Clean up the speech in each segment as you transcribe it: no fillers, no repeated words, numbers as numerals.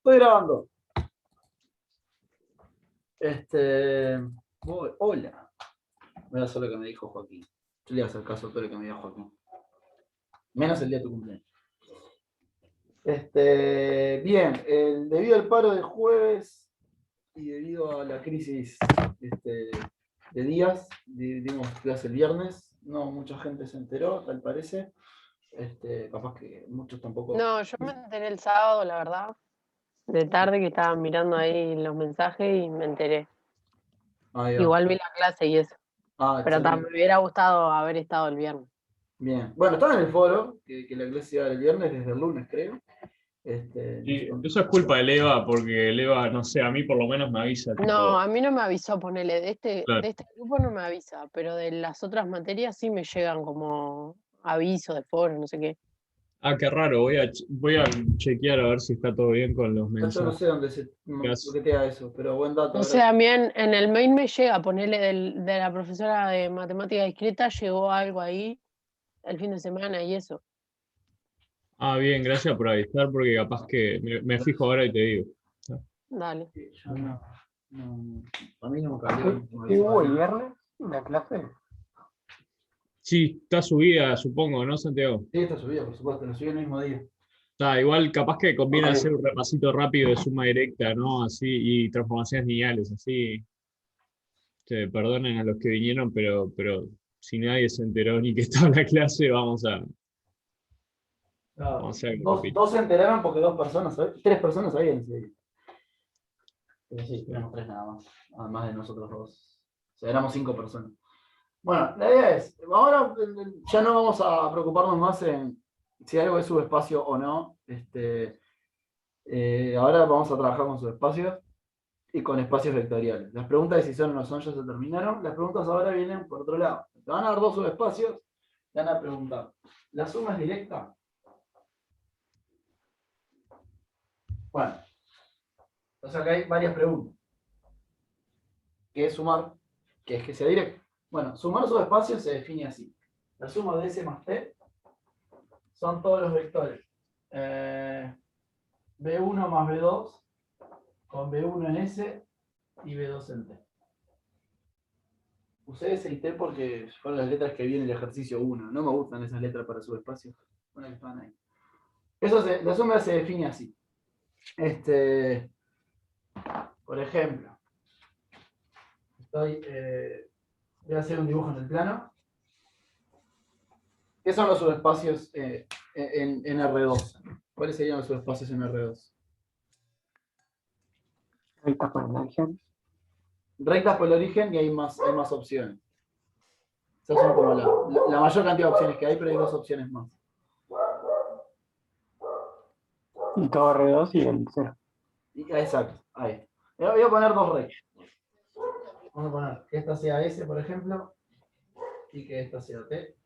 Estoy grabando. Hola. Voy a hacer lo que me dijo Joaquín. Yo le voy a hacer caso a todo lo que me dijo Joaquín. Menos el día de tu cumpleaños. Bien, debido al paro de jueves y debido a la crisis de días, dimos clase el viernes. No mucha gente se enteró, tal parece. Capaz que muchos tampoco. No, yo me enteré el sábado, la verdad, de tarde que estaba mirando ahí los mensajes y me enteré. Igual vi la clase y eso. Pero me hubiera gustado haber estado el viernes. Bien. Bueno, estaba en el foro, que la clase iba el viernes desde el lunes, creo. Y eso es culpa del EVA, porque el EVA, no sé, a mí por lo menos me avisa. No, Tipo, a mí no me avisó, ponele, claro. de este grupo no me avisa, pero de las otras materias sí me llegan como avisos de foro, no sé qué. Ah, qué raro, voy a chequear a ver si está todo bien con los Yo no mensajes. sé dónde se bloquea eso, pero buen dato. No sé, a mí en el mail me llega, ponele de la profesora de matemática discreta, llegó algo ahí el fin de semana y eso. Ah, bien, gracias por avisar, porque capaz que me fijo ahora y te digo. Dale. A mí no me cambió. ¿Sí hubo el viernes la clase? Sí, está subida, supongo, ¿no, Santiago? Sí, está subida, por supuesto, lo subí el mismo día. Está, igual capaz que conviene Ok. hacer un repasito rápido de suma directa, ¿no? Así, y transformaciones lineales, así. Perdonen a los que vinieron, pero si nadie se enteró ni que estaba en la clase, vamos a hacer algo rápido. Dos se enteraron porque tres personas sabían ese día. Pero sí, éramos tres nada más, además de nosotros dos. O sea, éramos 5 personas. Bueno, la idea es, ahora ya no vamos a preocuparnos más en si algo es subespacio o no. Ahora vamos a trabajar con subespacios y con espacios vectoriales. Las preguntas de si son o no son ya se terminaron. Las preguntas ahora vienen por otro lado. Te van a dar dos subespacios, te van a preguntar, ¿la suma es directa? Bueno, entonces acá hay varias preguntas. ¿Qué es sumar? ¿Qué es que sea directo? Bueno, sumar subespacios se define así. La suma de S más T son todos los vectores. B1 más B2 con B1 en S y B2 en T. Usé S y T porque fueron las letras que vi en el ejercicio 1. No me gustan esas letras para subespacios. Bueno, que estaban ahí. La suma se define así. Por ejemplo, voy a hacer un dibujo en el plano. ¿Qué son los subespacios en R2? ¿Cuáles serían los subespacios en R2? Rectas por el origen. Rectas por el origen y hay más opciones. Esas son como la mayor cantidad de opciones que hay, pero hay dos opciones más. Y todo R2 y el 0. Exacto, ahí. Voy a poner dos rectas. Vamos a poner que esta sea S, por ejemplo, y que esta sea T.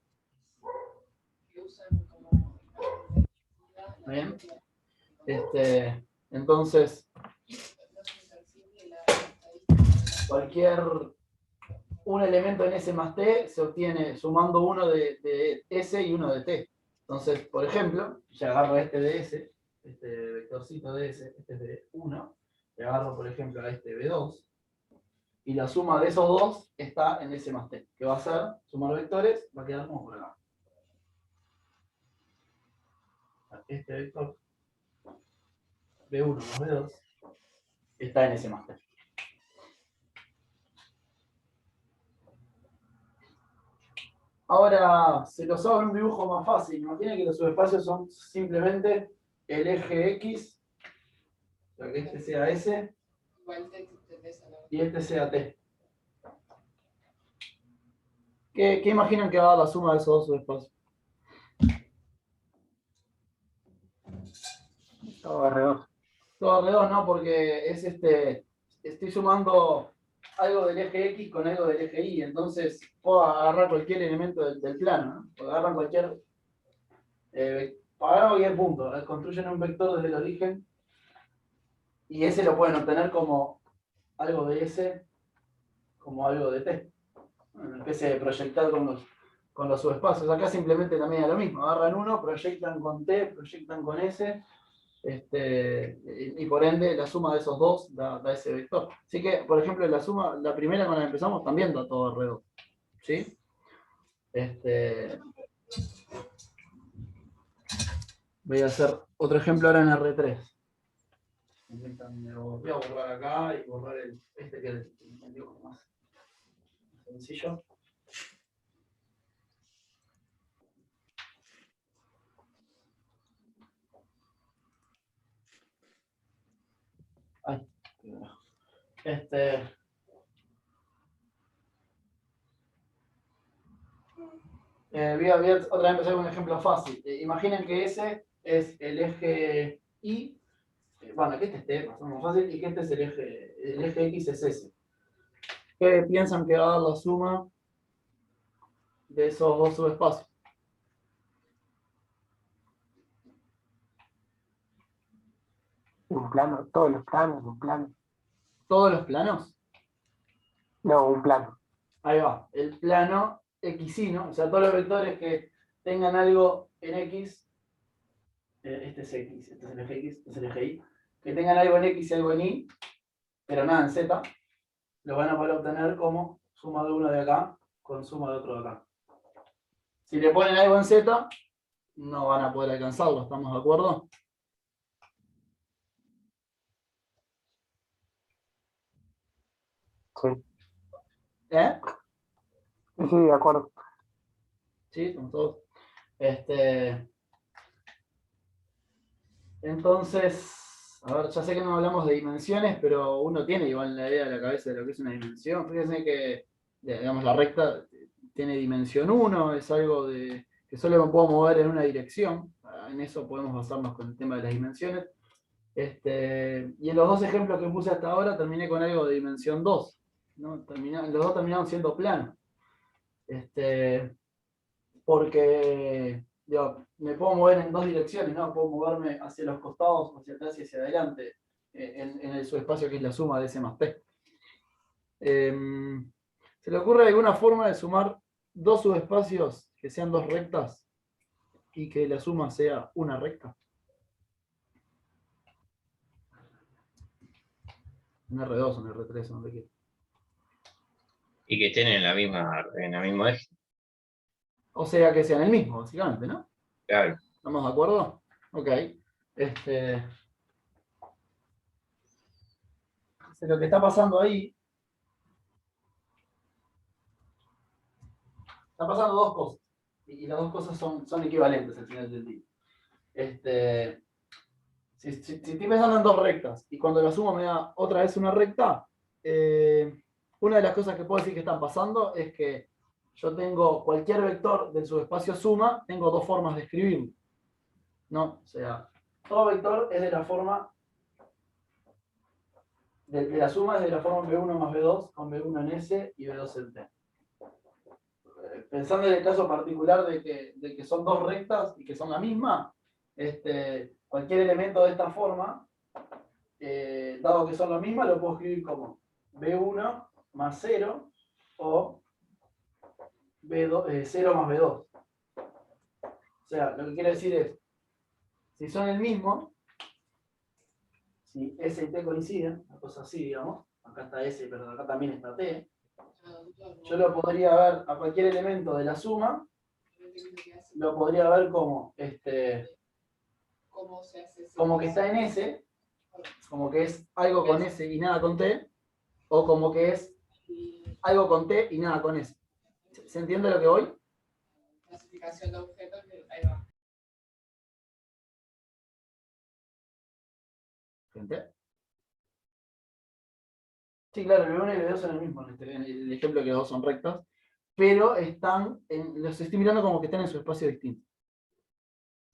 Bien. Entonces, un elemento en S más T se obtiene sumando uno de S y uno de T. Entonces, por ejemplo, ya agarro este de S, este vectorcito de S, este es de 1, le agarro, por ejemplo, a este B2, y la suma de esos dos está en S más T, que va a ser sumar vectores, va a quedar como por acá. Este vector B1 más B2 está en S más T. Ahora se los hago en un dibujo más fácil. Imaginen que los subespacios son simplemente el eje X, o sea que este sea S y este sea T. ¿Qué imaginan que va a dar la suma de esos dos subespacios? Todo R2. Todo alrededor no, porque es estoy sumando algo del eje X con algo del eje Y, entonces puedo agarrar cualquier elemento del plano, ¿no? Puedo agarrar cualquier punto, construyen un vector desde el origen y ese lo pueden obtener como algo de S, como algo de T. Una especie de proyectar con los subespacios. Acá simplemente también es lo mismo, agarran uno, proyectan con T, proyectan con S, Y por ende la suma de esos dos da ese vector. Así que, por ejemplo, la primera con la que empezamos también da todo R2. ¿Sí? Voy a hacer otro ejemplo ahora en R3. Voy a borrar acá y borrar que es el dibujo más sencillo. Ay, voy a otra vez empezar con un ejemplo fácil. Imaginen que ese es el eje Y. Bueno, que este esté más fácil y que este es el eje X es ese. ¿Qué piensan que va a dar la suma de esos dos subespacios? Un plano, todos los planos, un plano. ¿Todos los planos? No, un plano. Ahí va, el plano xino, o sea, todos los vectores que tengan algo en X, este es X, este es el eje X, este es el eje Y, que tengan algo en X y algo en Y, pero nada en Z, lo van a poder obtener como suma de uno de acá con suma de otro de acá. Si le ponen algo en Z, no van a poder alcanzarlo, ¿estamos de acuerdo? Sí. ¿Eh? Sí, de acuerdo. Sí, estamos todos. Entonces, a ver, ya sé que no hablamos de dimensiones, pero uno tiene igual la idea de la cabeza de lo que es una dimensión. Fíjense que, digamos, la recta tiene dimensión 1, es algo que solo me puedo mover en una dirección. En eso podemos basarnos con el tema de las dimensiones. Y en los dos ejemplos que puse hasta ahora terminé con algo de dimensión 2. ¿No? Los dos terminaron siendo planos. Porque me puedo mover en dos direcciones, ¿no? Puedo moverme hacia los costados, hacia atrás y hacia adelante, en el subespacio que es la suma de ese más P. ¿Se le ocurre alguna forma de sumar dos subespacios que sean dos rectas y que la suma sea una recta? Un R2, un R3, un R3. Y que estén en el mismo eje. O sea, que sean el mismo, básicamente, ¿no? Claro. ¿Estamos de acuerdo? Ok. Lo que está pasando ahí, está pasando dos cosas. Y las dos cosas son equivalentes al final del día. Si estoy pensando en dos rectas y cuando la sumo me da otra vez una recta, una de las cosas que puedo decir que están pasando es que yo tengo cualquier vector del subespacio suma, tengo dos formas de escribirlo. ¿No? O sea, todo vector es de la forma de la suma es de la forma B1 más B2 con B1 en S y B2 en T. Pensando en el caso particular de que son dos rectas y que son la misma, cualquier elemento de esta forma, dado que son la misma, lo puedo escribir como B1 más 0 o B2, 0 más B2. O sea, lo que quiere decir es, si son el mismo, si S y T coinciden, una cosa así, digamos, acá está S, pero acá también está T, yo lo podría ver a cualquier elemento de la suma, lo podría ver como, como que está en S, como que es algo con S y nada con T, o como que es algo con T y nada con S. ¿Se entiende lo que voy? Clasificación de objetos, ahí va. ¿Gente? Sí, claro, el B1 y el B2 son el mismo, en el ejemplo que los dos son rectas, pero los estoy mirando como que están en su espacio distinto.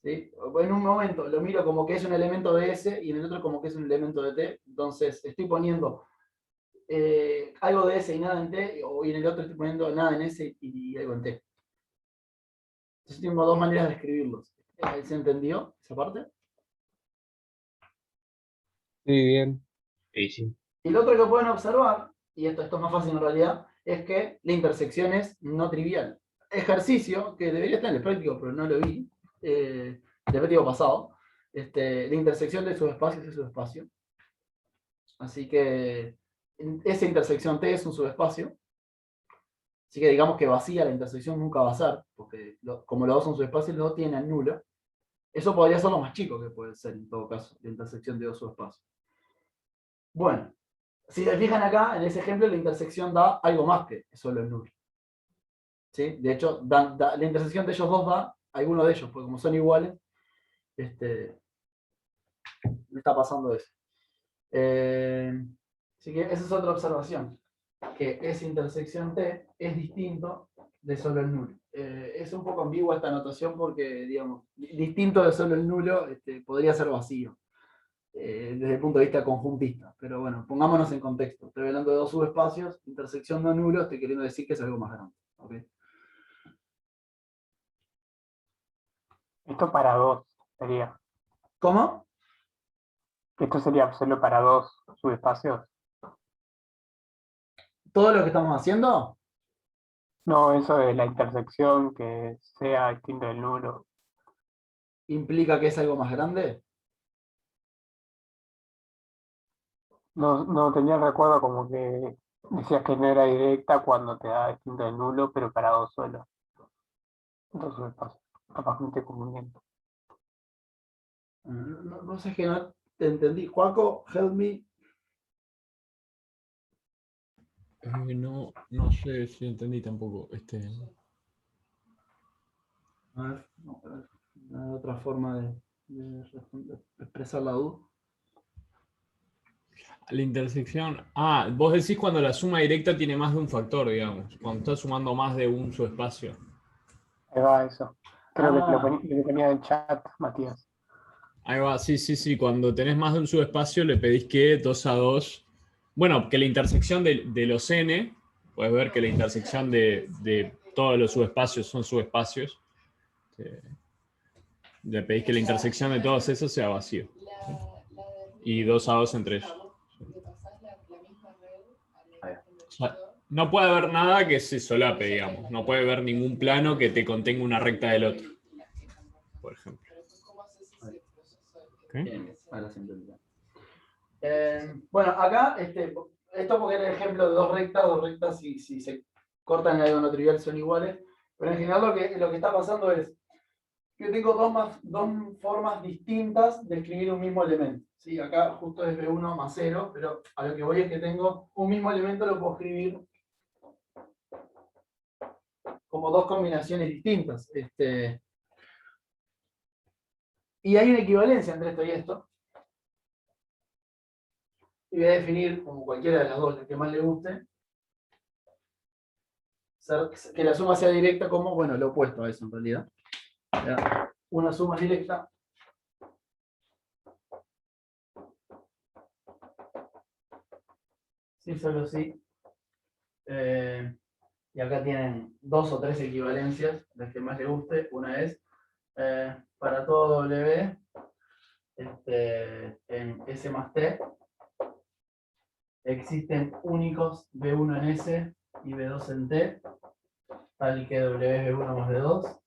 ¿Sí? En un momento lo miro como que es un elemento de S y en el otro como que es un elemento de T, entonces estoy poniendo algo de S y nada en T, y en el otro estoy poniendo nada en S y algo en T. Entonces tengo dos maneras de escribirlos. ¿Se entendió esa parte? Sí, bien. Sí. Y lo otro que pueden observar, y esto es más fácil en realidad, es que la intersección es no trivial. Ejercicio que debería estar en el práctico, pero no lo vi, el práctico pasado, la intersección de subespacios es subespacio. Así que esa intersección T es un subespacio. Así que digamos que vacía la intersección nunca va a ser, porque como los dos son subespacios, los dos tienen nulo. Eso podría ser lo más chico que puede ser, en todo caso, la intersección de dos subespacios. Bueno, si se fijan acá, en ese ejemplo, la intersección da algo más que solo el nulo. ¿Sí? De hecho, la intersección de ellos dos da alguno de ellos, porque como son iguales, me está pasando eso. Así que esa es otra observación, que esa intersección T es distinto de solo el nulo. Es un poco ambigua esta notación porque, digamos, distinto de solo el nulo podría ser vacío, desde el punto de vista conjuntista. Pero bueno, pongámonos en contexto. Estoy hablando de dos subespacios, intersección no nulo, estoy queriendo decir que es algo más grande. ¿Okay? Esto para dos sería. ¿Cómo? Esto sería solo para dos subespacios. ¿Todo lo que estamos haciendo? No, eso de la intersección que sea distinto del nulo. ¿Implica que es algo más grande? No tenía el recuerdo como que decías que no era directa cuando te da distinto del nulo, pero para dos solo. Dos subespacios. Capaz que me estoy confundiendo. No sé, que no te entendí. Juaco, help me. No sé si entendí tampoco. A ver, no hay otra forma de expresar la duda. La intersección. Ah, vos decís cuando la suma directa tiene más de un factor, digamos. Cuando estás sumando más de un subespacio. Ahí va eso. Creo que lo ponía en el chat, Matías. Ahí va, sí. Cuando tenés más de un subespacio le pedís que 2 a 2. Bueno, que la intersección de los n, puedes ver que la intersección de todos los subespacios son subespacios. Le pedís que la intersección de todos esos sea vacío. Y 2 a 2 entre ellos. O sea, no puede haber nada que se solape, digamos. No puede haber ningún plano que te contenga una recta del otro, por ejemplo. Bien, ahora se entendió. Bueno, acá, esto porque era el ejemplo de dos rectas si se cortan en algo no trivial son iguales, pero en general lo que está pasando es que tengo dos formas distintas de escribir un mismo elemento. ¿Sí? Acá justo es B1 más 0, pero a lo que voy es que tengo un mismo elemento, lo puedo escribir como dos combinaciones distintas. Y hay una equivalencia entre esto y esto. Y voy a definir como cualquiera de las dos, la que más le guste, que la suma sea directa como, bueno, lo opuesto a eso en realidad. Una suma directa sí, solo sí. Y acá tienen dos o tres equivalencias, las que más le guste. Una es para todo W en S más T existen únicos B1 en S y B2 en T, tal que W es B1 más B2.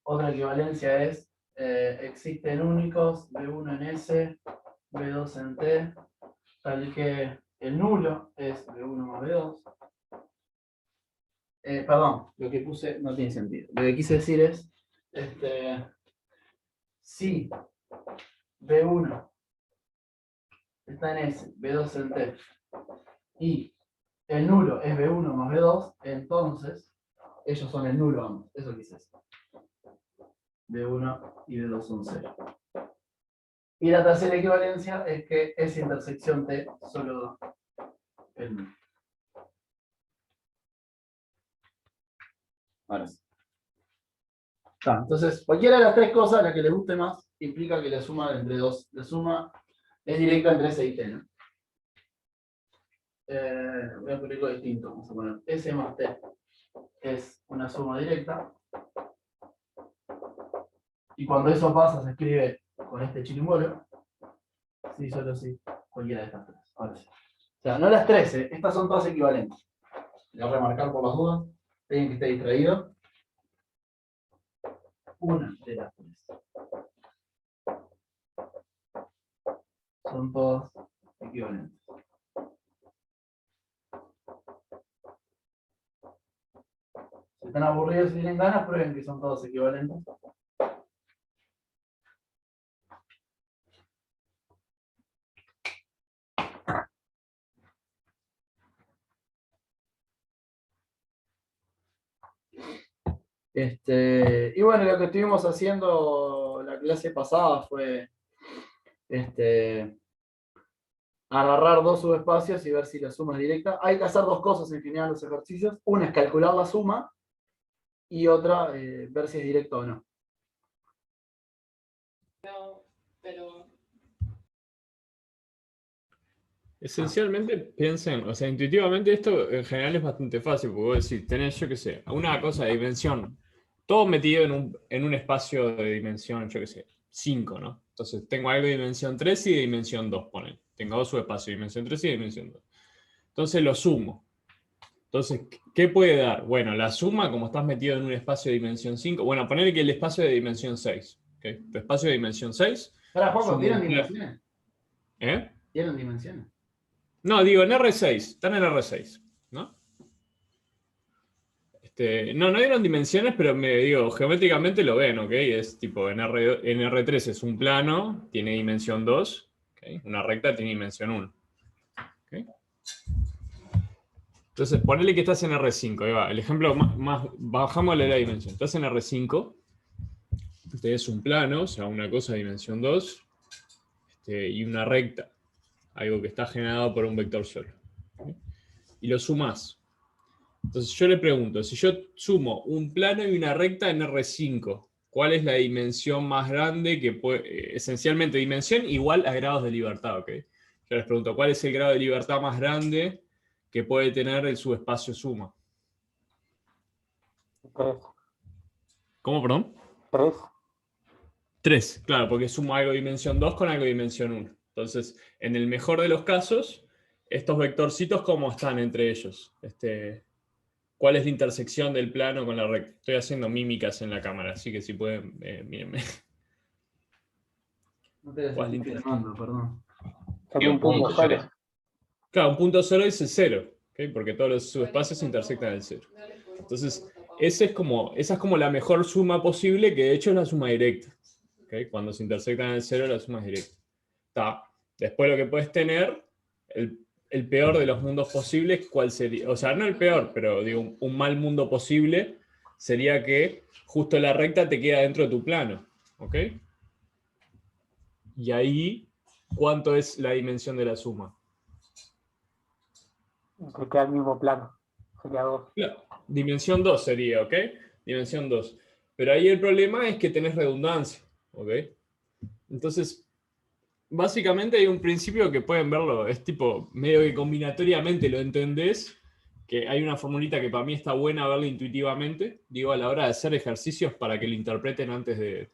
Otra equivalencia es existen únicos B1 en S, B2 en T, tal que el nulo es B1 más B2. Perdón, lo que puse no tiene sentido. Lo que quise decir es, si B1 está en S, B2 en T, y el nulo es B1 más B2, entonces ellos son el nulo ambos. Eso quise decir. B1 y B2 son 0. Y la tercera equivalencia es que esa intersección T solo da el nulo. Ahora sí. Entonces, cualquiera de las tres cosas, la que les guste más, implica que la suma entre dos, la suma es directa entre S y T, ¿no? Voy a ponerlo distinto. Vamos a poner S más T es una suma directa. Y cuando eso pasa, se escribe con este chirimbolo. Sí, solo sí. Cualquiera de estas tres. Ahora sí. O sea, no las 13, estas son todas equivalentes. Voy a remarcar por las dudas. Alguien que esté distraído. Una de las tres. Son todos equivalentes. Si están aburridos y tienen ganas, prueben que son todos equivalentes. Y bueno, lo que estuvimos haciendo la clase pasada fue agarrar dos subespacios y ver si la suma es directa. Hay que hacer dos cosas en general en los ejercicios. Una es calcular la suma y otra ver si es directo o no. No, pero Esencialmente piensen, o sea, intuitivamente esto en general es bastante fácil, porque vos decís, tenés, yo qué sé, una cosa de dimensión, todo metido en un espacio de dimensión, yo qué sé, 5, ¿no? Entonces tengo algo de dimensión 3 y de dimensión 2, ponen. Tengo dos subespacios de dimensión 3 y de dimensión 2. Entonces lo sumo. Entonces, ¿qué puede dar? Bueno, la suma, como estás metido en un espacio de dimensión 5, bueno, ponerle que el espacio es de dimensión 6. ¿Okay? Tu espacio de dimensión 6. Ahora, Juanjo, ¿tienen dimensiones? ¿Eh? ¿Tienen dimensiones? No, digo, en R6, están en R6, ¿no? No dieron dimensiones, pero geométricamente lo ven, ¿ok? Es tipo, en R3 es un plano, tiene dimensión 2, ¿okay? Una recta tiene dimensión 1. ¿Okay? Entonces, ponele que estás en R5, ahí va. El ejemplo más bajámosle la dimensión. Estás en R5, es un plano, o sea, una cosa de dimensión 2, y una recta, algo que está generado por un vector solo. ¿Okay? Y lo sumás. Entonces yo le pregunto, si yo sumo un plano y una recta en R5, ¿cuál es la dimensión más grande que puede, esencialmente dimensión igual a grados de libertad, ¿ok? Yo les pregunto, ¿cuál es el grado de libertad más grande que puede tener el subespacio suma? 3. ¿Cómo, perdón? 3. 3, claro, porque sumo algo de dimensión 2 con algo de dimensión 1. Entonces, en el mejor de los casos, estos vectorcitos, ¿cómo están entre ellos? ¿Cuál es la intersección del plano con la recta? Estoy haciendo mímicas en la cámara, así que si pueden, mírenme. No te ¿Cuál es estoy la filmando, perdón. Hay un punto solo. Claro, un punto solo es el 0, ¿okay? Porque todos los subespacios intersectan el 0. Entonces, esa es como la mejor suma posible, que de hecho es la suma directa. ¿Okay? Cuando se intersectan el 0, la suma es directa. Después lo que puedes tener, el peor de los mundos posibles, ¿cuál sería? O sea, no el peor, pero digo, un mal mundo posible sería que justo la recta te queda dentro de tu plano. ¿Ok? Y ahí, ¿cuánto es la dimensión de la suma? Que queda el mismo plano. Sería 2. Claro, dimensión 2 sería, ¿ok? Dimensión 2. Pero ahí el problema es que tenés redundancia, ¿ok? Entonces, básicamente hay un principio que pueden verlo, es tipo, medio que combinatoriamente lo entendés, que hay una formulita que para mí está buena verla intuitivamente, digo, a la hora de hacer ejercicios para que lo interpreten antes de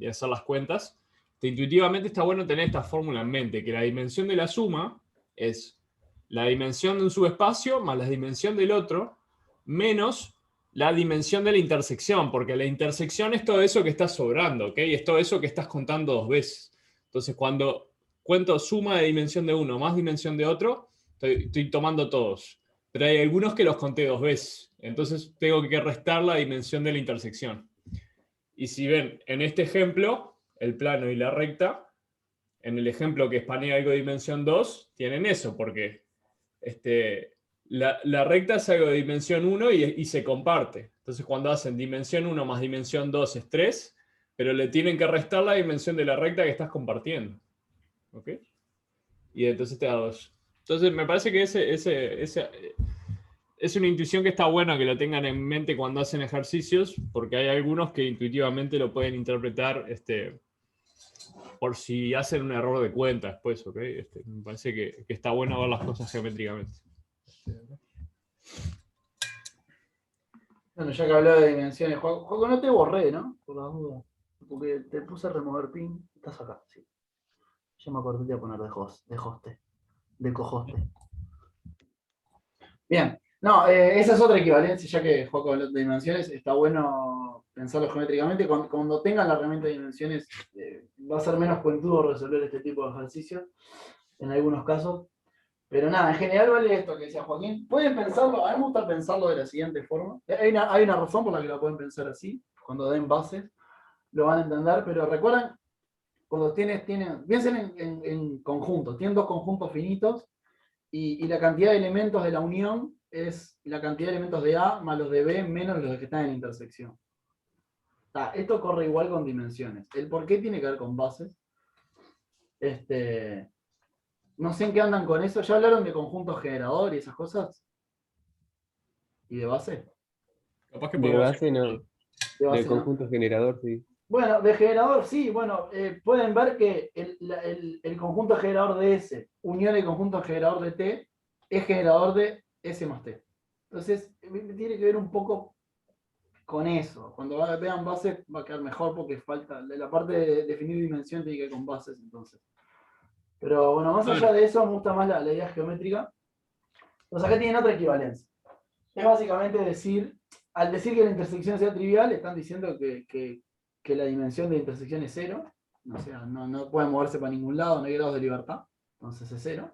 hacer las cuentas. Intuitivamente está bueno tener esta fórmula en mente, que la dimensión de la suma es la dimensión de un subespacio más la dimensión del otro, menos la dimensión de la intersección, porque la intersección es todo eso que está sobrando, ¿ok? Es todo eso que estás contando dos veces. Entonces, cuando cuento suma de dimensión de uno más dimensión de otro, estoy tomando todos. Pero hay algunos que los conté dos veces. Entonces, tengo que restar la dimensión de la intersección. Y si ven, en este ejemplo, el plano y la recta, en el ejemplo que espanea algo de dimensión 2, tienen eso, porque la recta es algo de dimensión 1 y se comparte. Entonces, cuando hacen dimensión 1 más dimensión 2 es 3, pero le tienen que restar la dimensión de la recta que estás compartiendo. ¿Ok? Y entonces te da 2. Entonces, me parece que es una intuición que está buena que lo tengan en mente cuando hacen ejercicios, porque hay algunos que intuitivamente lo pueden interpretar por si hacen un error de cuenta después, ¿ok? Me parece que está bueno ver las cosas geométricamente. Bueno, ya que hablaba de dimensiones, Juego, no te borré, ¿no? Por la duda. Porque te puse a remover pin. Estás acá, sí. Yo me acordé de poner de cohoste. Bien. No, esa es otra equivalencia, ya que Juego habló de dimensiones. Está bueno pensarlo geométricamente. Cuando tengan la herramienta de dimensiones, va a ser menos cuentudo resolver este tipo de ejercicios, en algunos casos. Pero nada, en general vale esto que decía Joaquín. Pueden pensarlo, a mí me gusta pensarlo de la siguiente forma. Hay una razón por la que lo pueden pensar así. Cuando den bases, lo van a entender, pero recuerden, cuando piensen en conjuntos, tienen dos conjuntos finitos, y la cantidad de elementos de la unión es la cantidad de elementos de A más los de B menos los que están en la intersección. Esto corre igual con dimensiones. El por qué tiene que ver con bases. No sé en qué andan con eso. ¿Ya hablaron de conjuntos generador y esas cosas? ¿Y de base? Capaz que De podemos base no. De base, Del ¿no? conjunto generador, sí. Bueno, de generador sí. Bueno, pueden ver que el conjunto generador de S unión el conjunto generador de T es generador de S más T. Entonces, tiene que ver un poco con eso. Cuando vean bases va a quedar mejor porque falta la parte de definir dimensión tiene que ver con bases entonces. Pero bueno, más allá de eso me gusta más la idea geométrica. Entonces acá tienen otra equivalencia. Es básicamente decir, al decir que la intersección sea trivial, están diciendo que la dimensión de intersección es cero. O sea, no puede moverse para ningún lado, no hay grados de libertad. Entonces es cero.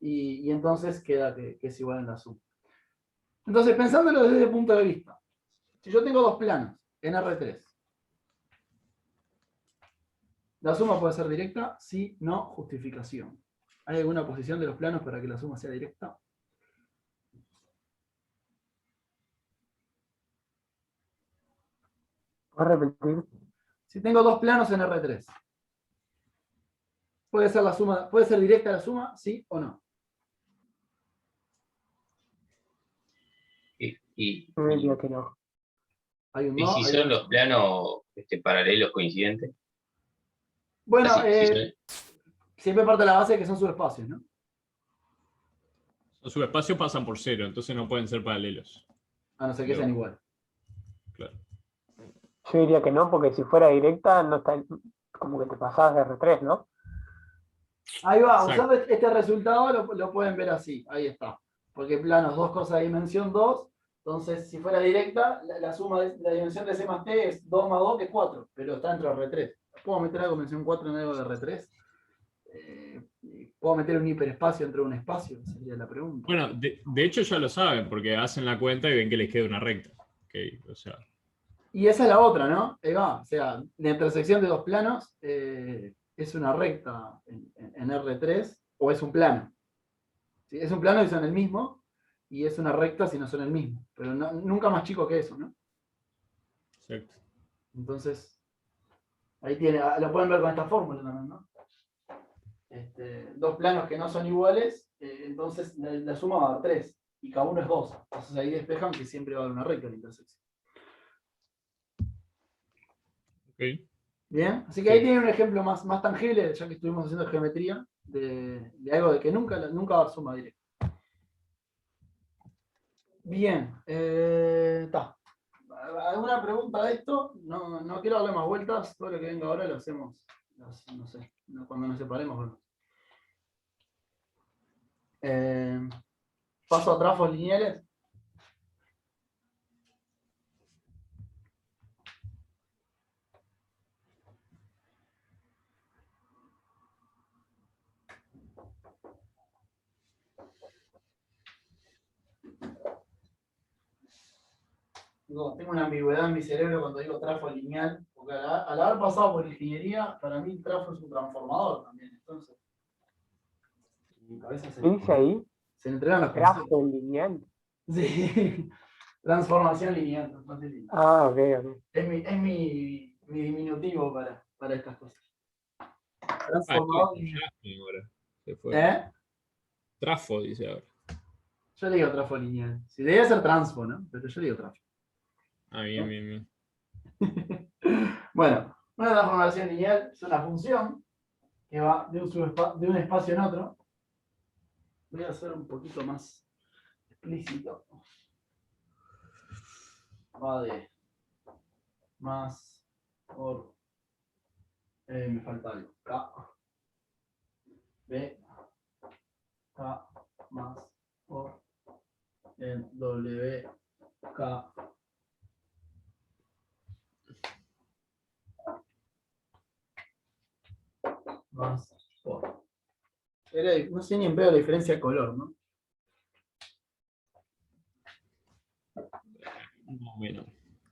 Y entonces queda que es igual en la suma. Entonces, pensándolo desde ese punto de vista, si yo tengo dos planos en R3, ¿la suma puede ser directa? Sí, no, justificación. ¿Hay alguna posición de los planos para que la suma sea directa? ¿Puedes repetir? Si tengo dos planos en R3, ¿puede ser la suma, puede ser directa la suma? ¿Sí o no? Yo diría que no. Hay un y no. si son los planos paralelos coincidentes. Bueno, Así, siempre parte de la base de que son subespacios, ¿no? Los subespacios pasan por cero, entonces no pueden ser paralelos. A no ser que sean igual. Claro. Yo diría que no, porque si fuera directa, no está, como que te pasabas de R3, ¿no? Ahí va, Exacto. usando este resultado lo pueden ver así, ahí está. Porque planos, dos cosas de dimensión 2, entonces si fuera directa, la suma de la dimensión de C más T es 2 más 2, que es 4, pero está dentro de R3. ¿Puedo meter algo de dimensión 4 en algo de R3? ¿Puedo meter un hiperespacio entre un espacio? Sería la pregunta. Bueno, de hecho ya lo saben, porque hacen la cuenta y ven que les queda una recta. Okay, o sea. Y esa es la otra, ¿no? Ahí va, o sea, la intersección de dos planos es una recta en R3 o es un plano. ¿Sí? Es un plano y son el mismo, y es una recta si no son el mismo, pero nunca más chico que eso, ¿no? Exacto. Entonces, ahí lo pueden ver con esta fórmula también, ¿no? Dos planos que no son iguales, entonces la suma va a dar 3, y cada uno es 2. Entonces ahí despejan que siempre va a haber una recta en la intersección. Okay. Bien, así que ahí tienen un ejemplo más tangible, ya que estuvimos haciendo geometría, de algo de que nunca va a dar suma directa. Bien, ¿alguna pregunta de esto? No quiero darle más vueltas, todo lo que venga ahora lo hacemos, no sé, cuando nos separemos. Bueno. Paso a trafos lineales. Tengo una ambigüedad en mi cerebro cuando digo trafo lineal, porque al haber pasado por ingeniería, para mí el trafo es un transformador también. Entonces, mi cabeza ¿Qué dice ahí? se le entregan los conceptos. Grafo lineal. Sí, transformación lineal. Ah, ok. Es mi diminutivo para estas cosas. Transformador lineal. Ahora. Se fue. ¿Eh? Trafo, dice ahora. Yo le digo trafo lineal. Si debería ser transfo, ¿no? Pero yo le digo trafo. Ah, bien. Bueno, una transformación lineal es una función que va de un espacio en otro. Voy a hacer un poquito más explícito. Va de más por... me falta algo. K. B. K más por el W. K no sé ni en pedo la diferencia de color, ¿no? No, menos,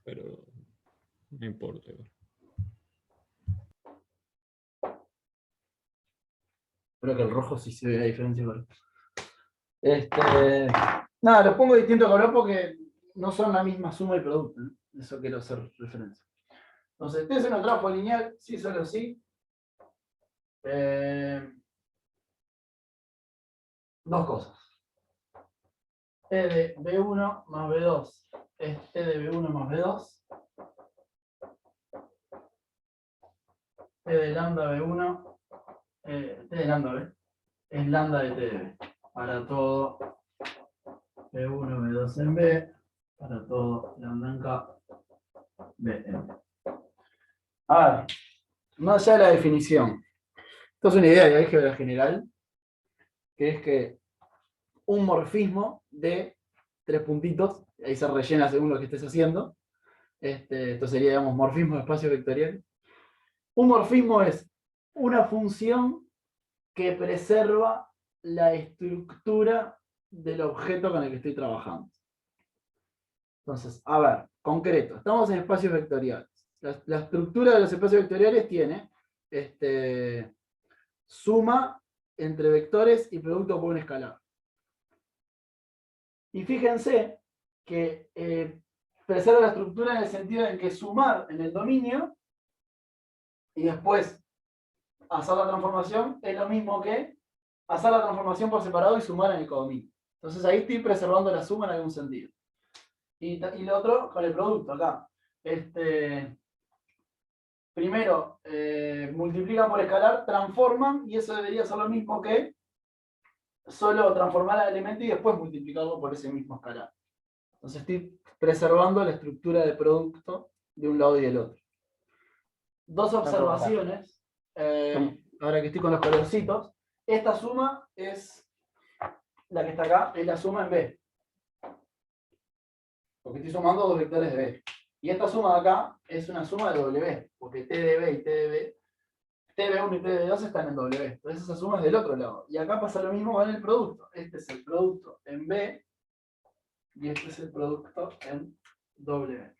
pero no importa. Creo que el rojo sí se ve la diferencia de color. Nada, los pongo de distinto color porque no son la misma suma y producto, ¿no? Eso quiero hacer referencia. Entonces, este es un grafo lineal, sí, solo sí. Dos cosas. E de B1 más B2 es E de B1 más B2. T de lambda B1, T de lambda B, es lambda de T de B. Para todo B1, B2 en B, para todo lambda en K, B en B. A ver, más allá de la definición. Esto es una idea de álgebra general, que es que un morfismo de 3 puntitos, ahí se rellena según lo que estés haciendo. Esto sería, digamos, morfismo de espacio vectorial. Un morfismo es una función que preserva la estructura del objeto con el que estoy trabajando. Entonces, a ver, concreto, estamos en espacios vectoriales. La estructura de los espacios vectoriales tiene suma entre vectores y producto por un escalar. Y fíjense que preserva la estructura en el sentido en que sumar en el dominio y después hacer la transformación es lo mismo que hacer la transformación por separado y sumar en el codominio. Entonces ahí estoy preservando la suma en algún sentido. Y lo otro con el producto acá. Primero multiplican por escalar, transforman, y eso debería ser lo mismo que solo transformar el elemento y después multiplicarlo por ese mismo escalar. Entonces estoy preservando la estructura de producto de un lado y del otro. Dos observaciones, ahora que estoy con los colorcitos. Esta suma es la que está acá, es la suma en B. Porque estoy sumando dos vectores de B. Y esta suma de acá es una suma de W, porque T de B y T de B, TB1 y TB2 están en W. Entonces esa suma es del otro lado. Y acá pasa lo mismo con el producto. Este es el producto en B y este es el producto en W.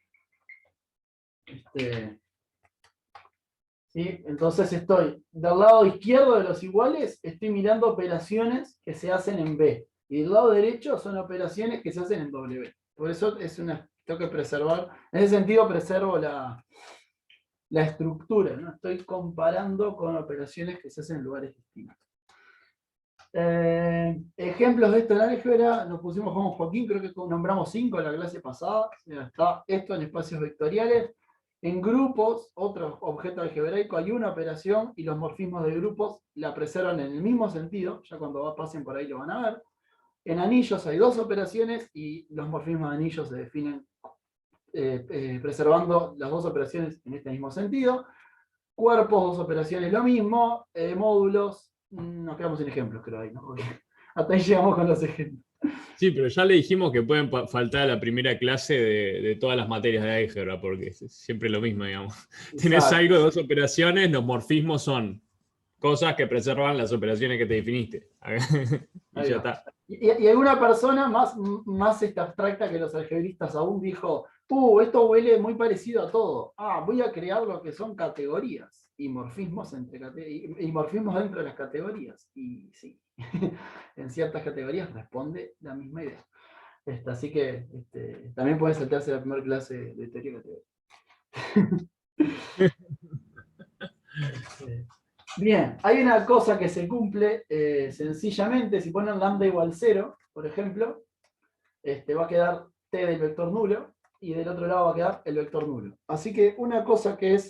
¿Sí? Entonces estoy del lado izquierdo de los iguales, estoy mirando operaciones que se hacen en B. Y del lado derecho son operaciones que se hacen en W. Por eso tengo que preservar, en ese sentido preservo la estructura, ¿no? Estoy comparando con operaciones que se hacen en lugares distintos. Ejemplos de esto en álgebra, nos pusimos con Joaquín, creo que nombramos 5 en la clase pasada. Está esto en espacios vectoriales. En grupos, otro objeto algebraico, hay una operación y los morfismos de grupos la preservan en el mismo sentido, ya cuando pasen por ahí lo van a ver. En anillos hay 2 operaciones y los morfismos de anillos se definen preservando las 2 operaciones en este mismo sentido. Cuerpos, 2 operaciones lo mismo. Módulos, nos quedamos sin ejemplos, creo ahí, ¿no? Porque hasta ahí llegamos con los ejemplos. Sí, pero ya le dijimos que pueden faltar a la primera clase de todas las materias de álgebra, porque es siempre lo mismo, digamos. Exacto. Tenés algo de 2 operaciones, los morfismos son cosas que preservan las operaciones que te definiste. Y ya está. Y alguna persona más abstracta que los algebristas aún dijo, esto huele muy parecido a todo. Voy a crear lo que son categorías y morfismos y morfismos dentro de las categorías. Y sí, en ciertas categorías responde la misma idea. Así que también pueden saltarse la primera clase de teoría de categoría. Bien, hay una cosa que se cumple sencillamente, si ponen lambda igual 0, por ejemplo, va a quedar t del vector nulo, y del otro lado va a quedar el vector nulo. Así que una cosa que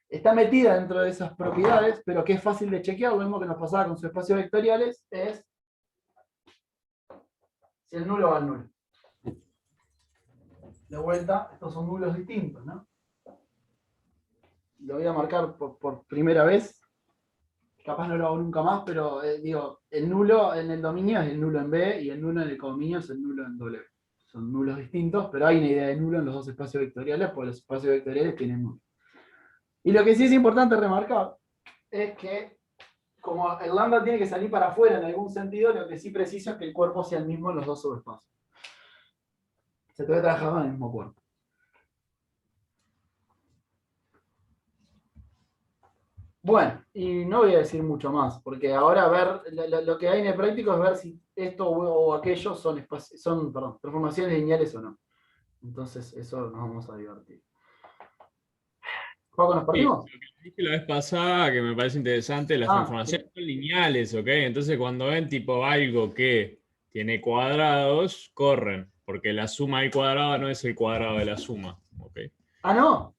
está metida dentro de esas propiedades, pero que es fácil de chequear, lo mismo que nos pasaba con sus espacios vectoriales, es si el nulo va al nulo. De vuelta, estos son nulos distintos, ¿no? Lo voy a marcar por primera vez. Capaz no lo hago nunca más, pero digo, el nulo en el dominio es el nulo en B y el nulo en el codominio es el nulo en W. Son nulos distintos, pero hay una idea de nulo en los 2 espacios vectoriales, porque los espacios vectoriales tienen nulo. Y lo que sí es importante remarcar es que como el lambda tiene que salir para afuera en algún sentido, lo que sí preciso es que el cuerpo sea el mismo en los dos subespacios. Se puede trabajar con el mismo cuerpo. Bueno, y no voy a decir mucho más, porque ahora lo que hay en el práctico es ver si esto o aquello son transformaciones lineales o no. Entonces, eso nos vamos a divertir. ¿Juego nos partimos? Sí, lo que dije la vez pasada, que me parece interesante, las transformaciones son lineales, ¿ok? Entonces cuando ven tipo algo que tiene cuadrados, corren, porque la suma del cuadrado no es el cuadrado de la suma, ¿ok? Ah, ¿no?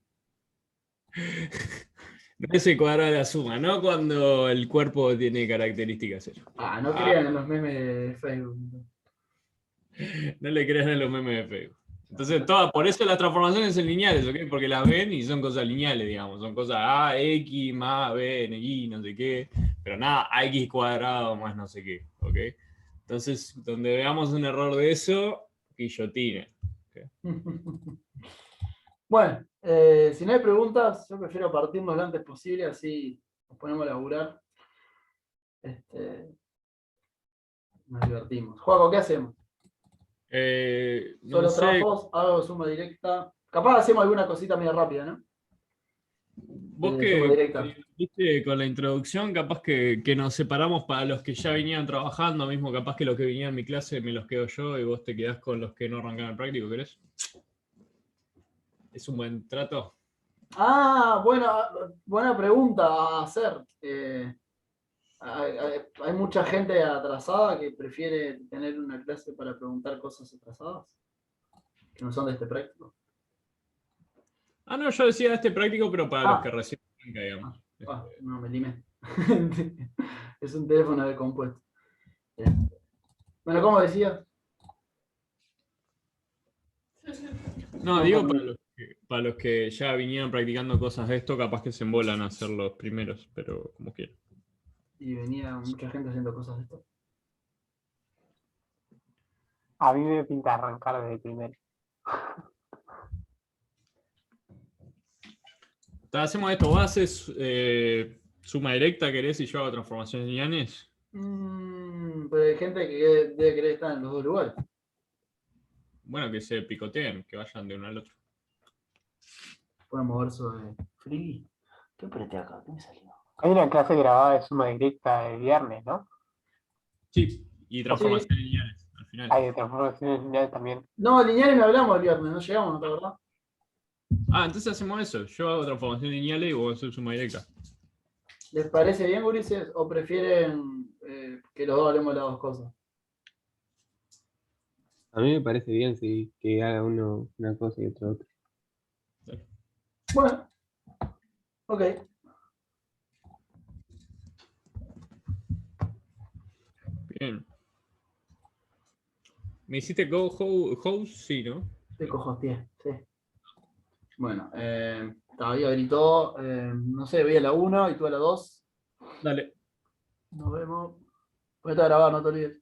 No es el cuadrado de la suma, ¿no? Cuando el cuerpo tiene características cero. Ah, no crean en los memes de Facebook. No le crean a los memes de Facebook. Entonces, por eso las transformaciones son lineales, ¿ok? Porque las ven y son cosas lineales, digamos. Son cosas A, X, más B, N, Y, no sé qué. Pero nada, X cuadrado más no sé qué, ¿ok? Entonces, donde veamos un error de eso, guillotine. ¿Okay? Bueno, si no hay preguntas, yo prefiero partirnos lo antes posible, así nos ponemos a laburar. Nos divertimos. Juaco, ¿qué hacemos? No Solo sé. trapos, hago suma directa. Capaz hacemos alguna cosita medio rápida, ¿no? Vos que viste con la introducción, capaz que nos separamos para los que ya venían trabajando, mismo capaz que los que venían en mi clase me los quedo yo y vos te quedás con los que no arrancaron el práctico, ¿querés? ¿Es un buen trato? Ah, buena pregunta a hacer. Hay mucha gente atrasada que prefiere tener una clase para preguntar cosas atrasadas, que no son de este práctico. Ah, no, yo decía este práctico, pero para los que recién arrancan, digamos. No, me limé. Es un teléfono de compuesto. Bueno, ¿cómo decía? No, digo para los que ya vinieron practicando cosas de esto, capaz que se embolan a ser los primeros, pero como quieran. Y venía mucha gente haciendo cosas de esto. A mí me pinta arrancar desde primero. Hacemos esto, ¿vos haces suma directa, querés, y yo hago transformaciones lineales? Pero hay gente que debe querer estar en los dos lugares. Bueno, que se picoteen, que vayan de uno al otro. Pueden mover sobre free. ¿Qué apreté acá? ¿Qué me salió? Hay una clase grabada de suma directa el viernes, ¿no? Sí, y transformaciones lineales al final. Hay de transformaciones lineales también. No, lineales no hablamos el viernes, no llegamos, ¿no? ¿Verdad? Ah, entonces hacemos eso. Yo hago transformaciones lineales y vos haces suma directa. ¿Les parece bien, gurises? ¿O prefieren que los dos hablemos de las dos cosas? A mí me parece bien si que haga uno una cosa y otro otra. Bueno, ok. Bien. ¿Me hiciste go host? Sí, ¿no? Te cojo pie, sí. Bueno, todavía gritó, no sé, voy a la 1 y tú a la 2. Dale. Nos vemos. Ponete a grabar, no te olvides.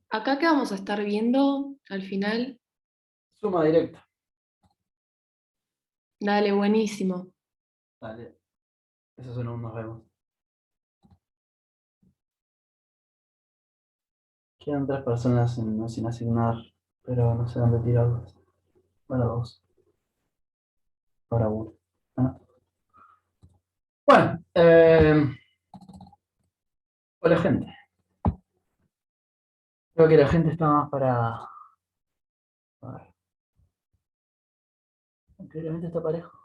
Acá que vamos a estar viendo al final. Suma directa. Dale, buenísimo. Dale. Eso es un nos vemos. Quedan 3 personas sin asignar, pero no sé dónde tirarlas. Para 2. Para 1. Ah. Bueno, hola gente. Creo que la gente está más para... A ver. Creo que la gente está parejo.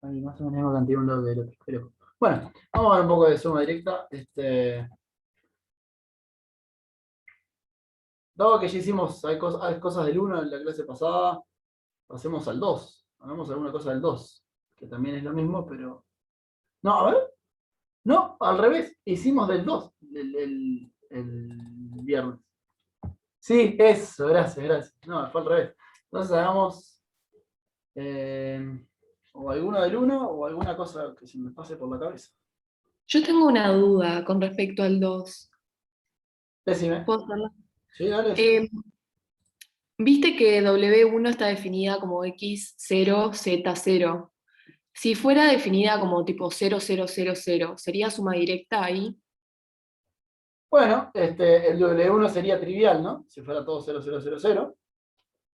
Hay más o menos la misma cantidad un lado del otro. Pero, bueno, vamos a ver un poco de suma directa. Dado que ya hicimos, hay cosas del 1 en la clase pasada, pasemos al 2. Hagamos alguna cosa del 2, que también es lo mismo, pero... No, a ver. No, al revés. Hicimos del 2. el viernes. Sí, eso, gracias. No, fue al revés. Entonces hagamos o alguno del 1 o alguna cosa que se me pase por la cabeza. Yo tengo una duda con respecto al 2. Decime. ¿Puedo hacerla? Sí, dale. Viste que W1 está definida como X0, Z0. Si fuera definida como tipo 0000, ¿sería suma directa ahí? Bueno, el W1 sería trivial, ¿no? Si fuera todo 0000.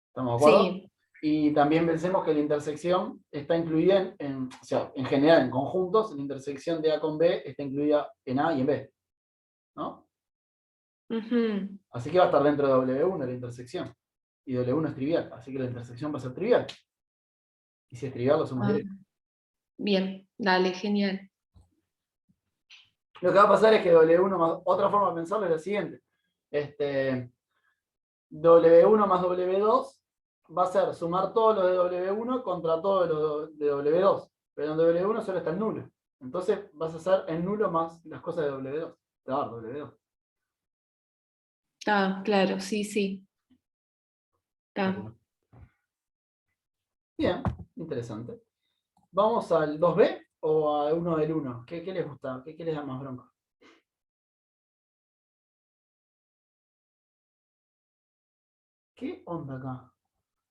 ¿Estamos de acuerdo? Sí. Y también pensemos que la intersección está incluida o sea, en general, en conjuntos, la intersección de A con B está incluida en A y en B, ¿no? Ujú. Así que va a estar dentro de W1 la intersección. Y W1 es trivial, así que la intersección va a ser trivial. Y si es trivial, lo sumas Ah, directo. bien, dale, genial. Lo que va a pasar es que W1 más, otra forma de pensarlo es la siguiente. W1 más W2 va a ser sumar todo lo de W1 contra todo lo de W2. Pero en W1 solo está el nulo. Entonces vas a hacer el nulo más las cosas de W2. Te va a dar W2. Ah, claro, sí, sí. Está. Bien, interesante. ¿Vamos al 2B o a uno del 1? ¿Qué les gusta? ¿Qué les da más bronca? ¿Qué onda acá?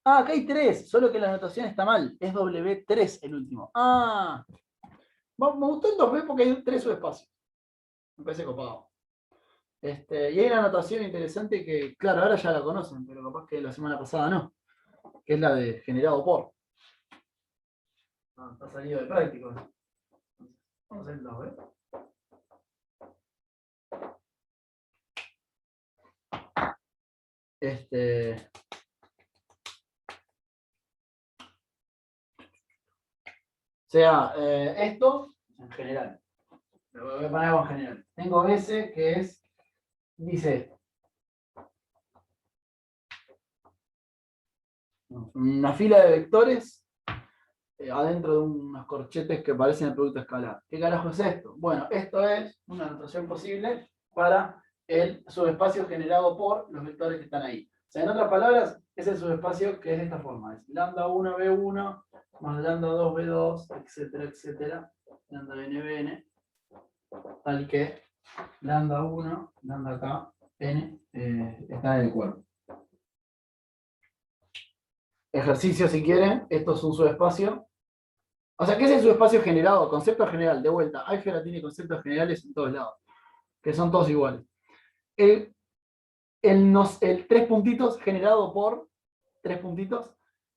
Ah, acá hay 3, solo que la anotación está mal. Es W3 el último. Ah, me gustó el 2B porque hay 3 subespacios. Me parece copado. Y hay una anotación interesante que, claro, ahora ya la conocen, pero capaz que la semana pasada no. Que es la de generado por. Está salido de práctico. Vamos a ver el 2B. O sea, esto en general. Lo voy a poner en general. Tengo S que dice esto. Una fila de vectores adentro de unos corchetes que parecen el producto escalar. ¿Qué carajo es esto? Bueno, esto es una notación posible para el subespacio generado por los vectores que están ahí. O sea, en otras palabras, es el subespacio que es de esta forma. Es lambda 1, B1, más lambda 2, B2, etcétera, etcétera. Lambda n, Bn, tal que lambda 1, lambda acá, n, está en el cuerpo. Ejercicio si quieren, esto es un subespacio. O sea, ¿qué es el subespacio generado? Concepto general, de vuelta. Álgebra tiene conceptos generales en todos lados, que son todos iguales. El 3 puntitos generado por 3 puntitos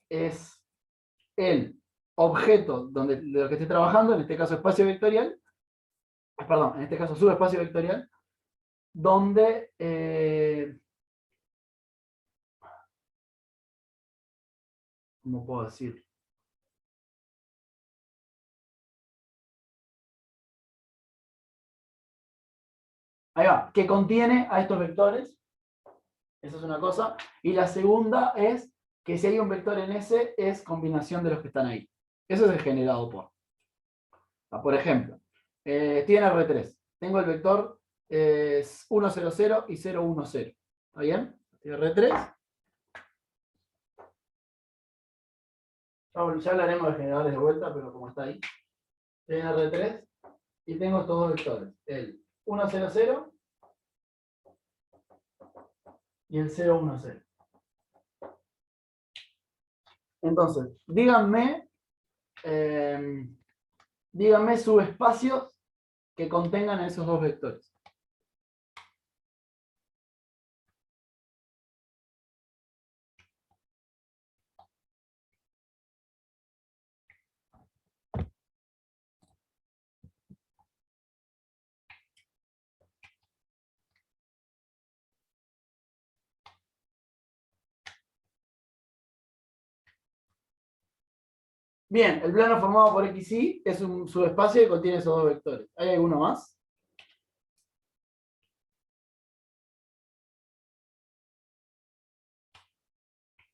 es el objeto de lo que esté trabajando, en este caso espacio vectorial, perdón, en este caso subespacio vectorial, donde ¿cómo puedo decir? Ahí va, que contiene a estos vectores. Esa es una cosa. Y la segunda es que si hay un vector en S, es combinación de los que están ahí. Eso es el generado por. Por ejemplo, estoy en R3. Tengo el vector 1, 0, 0 y 0, 1, 0. ¿Está bien? Estoy en R3. Ya hablaremos de generadores de vuelta, pero como está ahí. Estoy en R3 y tengo estos dos vectores. El 1, 0, 0 y el 0, 1, 0. Entonces, díganme subespacios que contengan esos dos vectores. Bien, el plano formado por XY es un subespacio que contiene esos dos vectores. ¿Hay alguno más?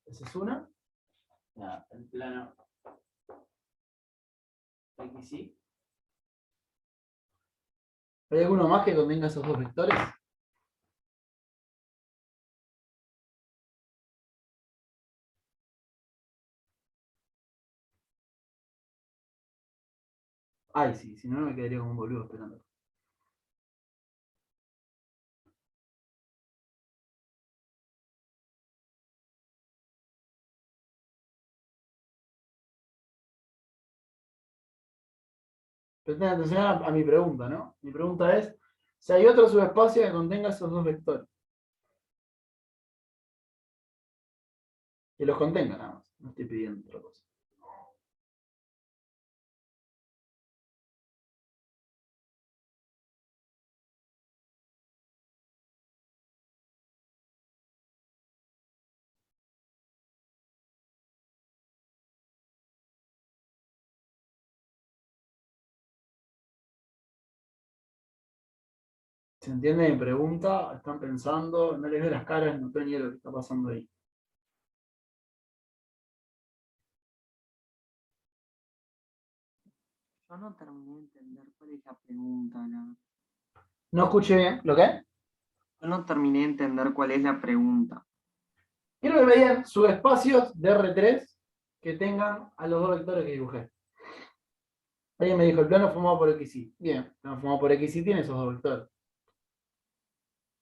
Esa es una. El plano XY. ¿Hay alguno más que contenga esos dos vectores? Ay, sí, si no me quedaría como un boludo esperando. Presten atención a mi pregunta, ¿no? Mi pregunta es, si hay otro subespacio que contenga esos dos vectores. Que los contenga nada más, no estoy pidiendo otra cosa. ¿Se entiende mi pregunta? ¿Están pensando? No les veo las caras, no tengo ni idea de lo que está pasando ahí. Yo no terminé de entender cuál es la pregunta. No escuché bien. ¿Lo qué? Yo no terminé de entender cuál es la pregunta. Quiero que me digan subespacios de R3 que tengan a los dos vectores que dibujé. Alguien me dijo, el plano formado por XY. Bien, el plano formado por XY tiene esos dos vectores.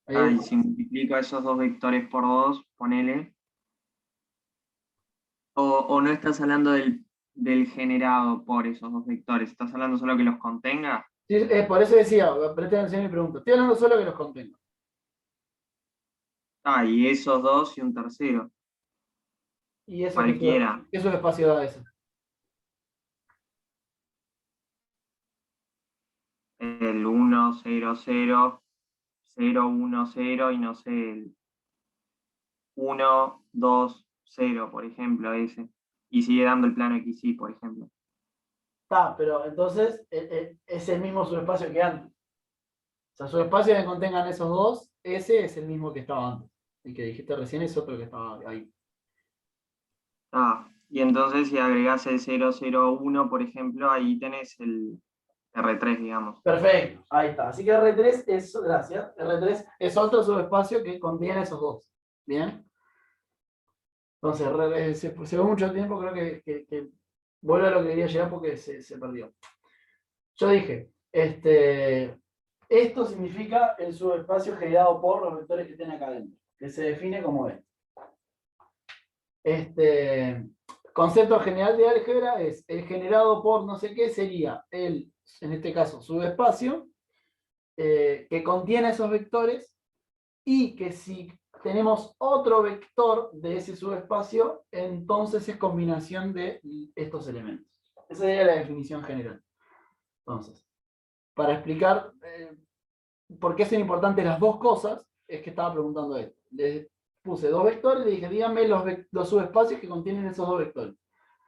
Y si multiplico esos dos vectores por 2, ponele. O no estás hablando del generado por esos dos vectores, estás hablando solo que los contenga. Sí, por eso decía, presten atención a mi pregunta. Estoy hablando solo que los contenga. Y esos dos y un tercero. ¿Y eso Cualquiera. qué subespacio da eso? El 1, 0, 0, 0, 1, 0 y no sé, el 1, 2, 0, por ejemplo, ese. Y sigue dando el plano XY, por ejemplo. Pero entonces es el mismo subespacio que antes. O sea, subespacio que contengan esos dos, ese es el mismo que estaba antes. El que dijiste recién es otro que estaba ahí. Y entonces si agregás el 0, 0, 1, por ejemplo, ahí tenés el R3, digamos. Perfecto, ahí está. Así que R3 es, gracias, R3 es otro subespacio que contiene esos dos. ¿Bien? Entonces, se ve mucho tiempo, creo que vuelve a lo que quería llegar porque se perdió. Yo dije, esto significa el subespacio generado por los vectores que estén acá adentro, que se define como concepto general de álgebra es el generado por no sé qué sería el, en este caso, subespacio que contiene esos vectores y que si tenemos otro vector de ese subespacio, entonces es combinación de estos elementos. Esa sería la definición general. Entonces, para explicar por qué son importantes las dos cosas, es que estaba preguntando esto. Les puse dos vectores y le dije, díganme los subespacios que contienen esos dos vectores.